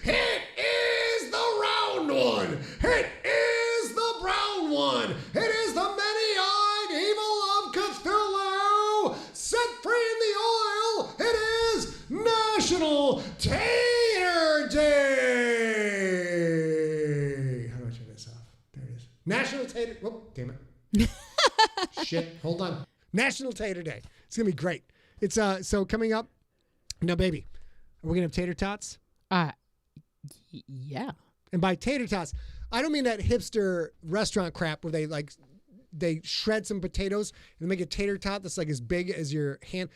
It is the round one. It is the brown one. It is the many-eyed evil of Cthulhu set free in the oil. It is National Tater Day. How do I turn this off? There it is. National Tater. Oh, damn it. Shit. Hold on. National Tater Day. It's gonna be great. It's so coming up. Now, baby, are we gonna have tater tots? Yeah. And by tater tots, I don't mean that hipster restaurant crap where they shred some potatoes and make a tater tot that's like as big as your hand.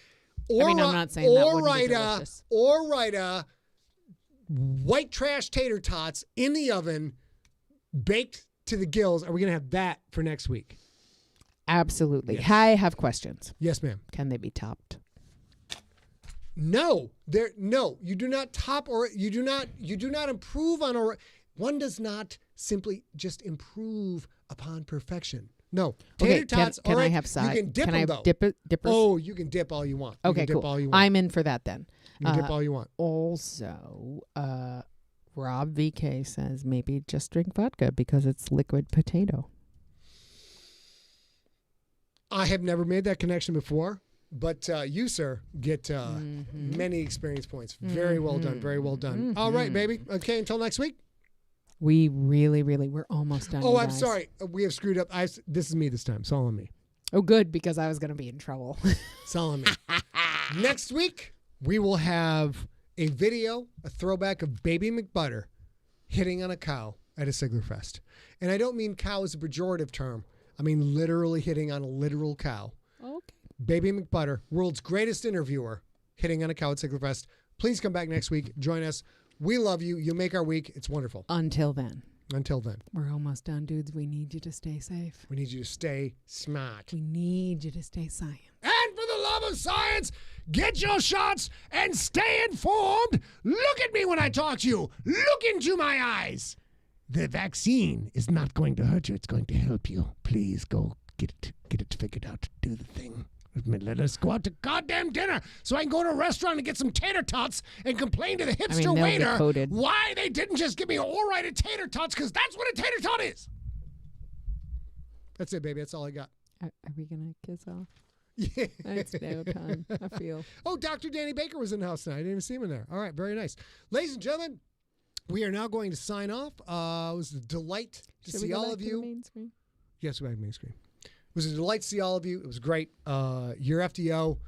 Or, I'm not saying that wouldn't be delicious. Or white trash tater tots in the oven, baked to the gills. Are we gonna have that for next week? Absolutely. Yes. I have questions. Yes, ma'am. Can they be topped? No, you do not top or you do not improve on or one does not simply just improve upon perfection. No. Tater tots, can all right, I have side? You can dip can them, I though. have dippers? Oh, you can dip all you want. Okay, cool. All you want. I'm in for that then. You can dip all you want. Also, Rob VK says maybe just drink vodka because it's liquid potato. I have never made that connection before, but you, sir, get many experience points. Very well done. Very well done. All right, baby. Okay, until next week. We really, we're almost done. Oh, I'm sorry. We have screwed up. This is me this time. It's all on me. Oh, good, because I was going to be in trouble. It's all on me. Next week, we will have a video, a throwback of Baby McButter hitting on a cow at a Sigler Fest. And I don't mean cow as a pejorative term. I mean literally hitting on a literal cow. Okay. Baby McButter, world's greatest interviewer, hitting on a cow at Sigler Fest. Please come back next week. Join us. We love you. You make our week. It's wonderful. Until then. We're almost done, dudes. We need you to stay safe. We need you to stay smart. We need you to stay science. And for the love of science, get your shots and stay informed. Look at me when I talk to you. Look into my eyes. The vaccine is not going to hurt you. It's going to help you. Please go get it figured out. Do the thing. Let us go out to goddamn dinner so I can go to a restaurant and get some tater tots and complain to the hipster waiter why they didn't just give me all-righted tater tots, because that's what a tater tot is. That's it, baby. That's all I got. Are we going to kiss off? Yeah. It's no time, I feel. Oh, Dr. Danny Baker was in the house tonight. I didn't even see him in there. All right, very nice. Ladies and gentlemen, we are now going to sign off. It was a delight to see all of you. Main screen? Yes, we have main screen. It was a delight to see all of you. It was great. Your FDO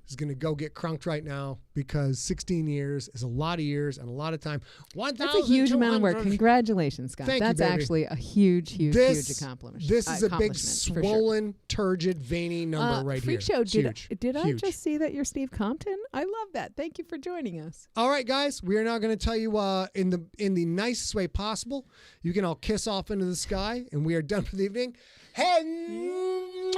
is going to go get crunked right now because 16 years is a lot of years and a lot of time. That's a huge amount of work. Congratulations, Scott. Thank That's you, baby. Actually a huge, huge, huge accomplishment. This is a big, for swollen, turgid, veiny number right Freak here. Show, It's did I huge. just see that you're Steve Compton? I love that. Thank you for joining us. All right, guys, we are now going to tell you in the nicest way possible. You can all kiss off into the sky, and we are done for the evening. Hey.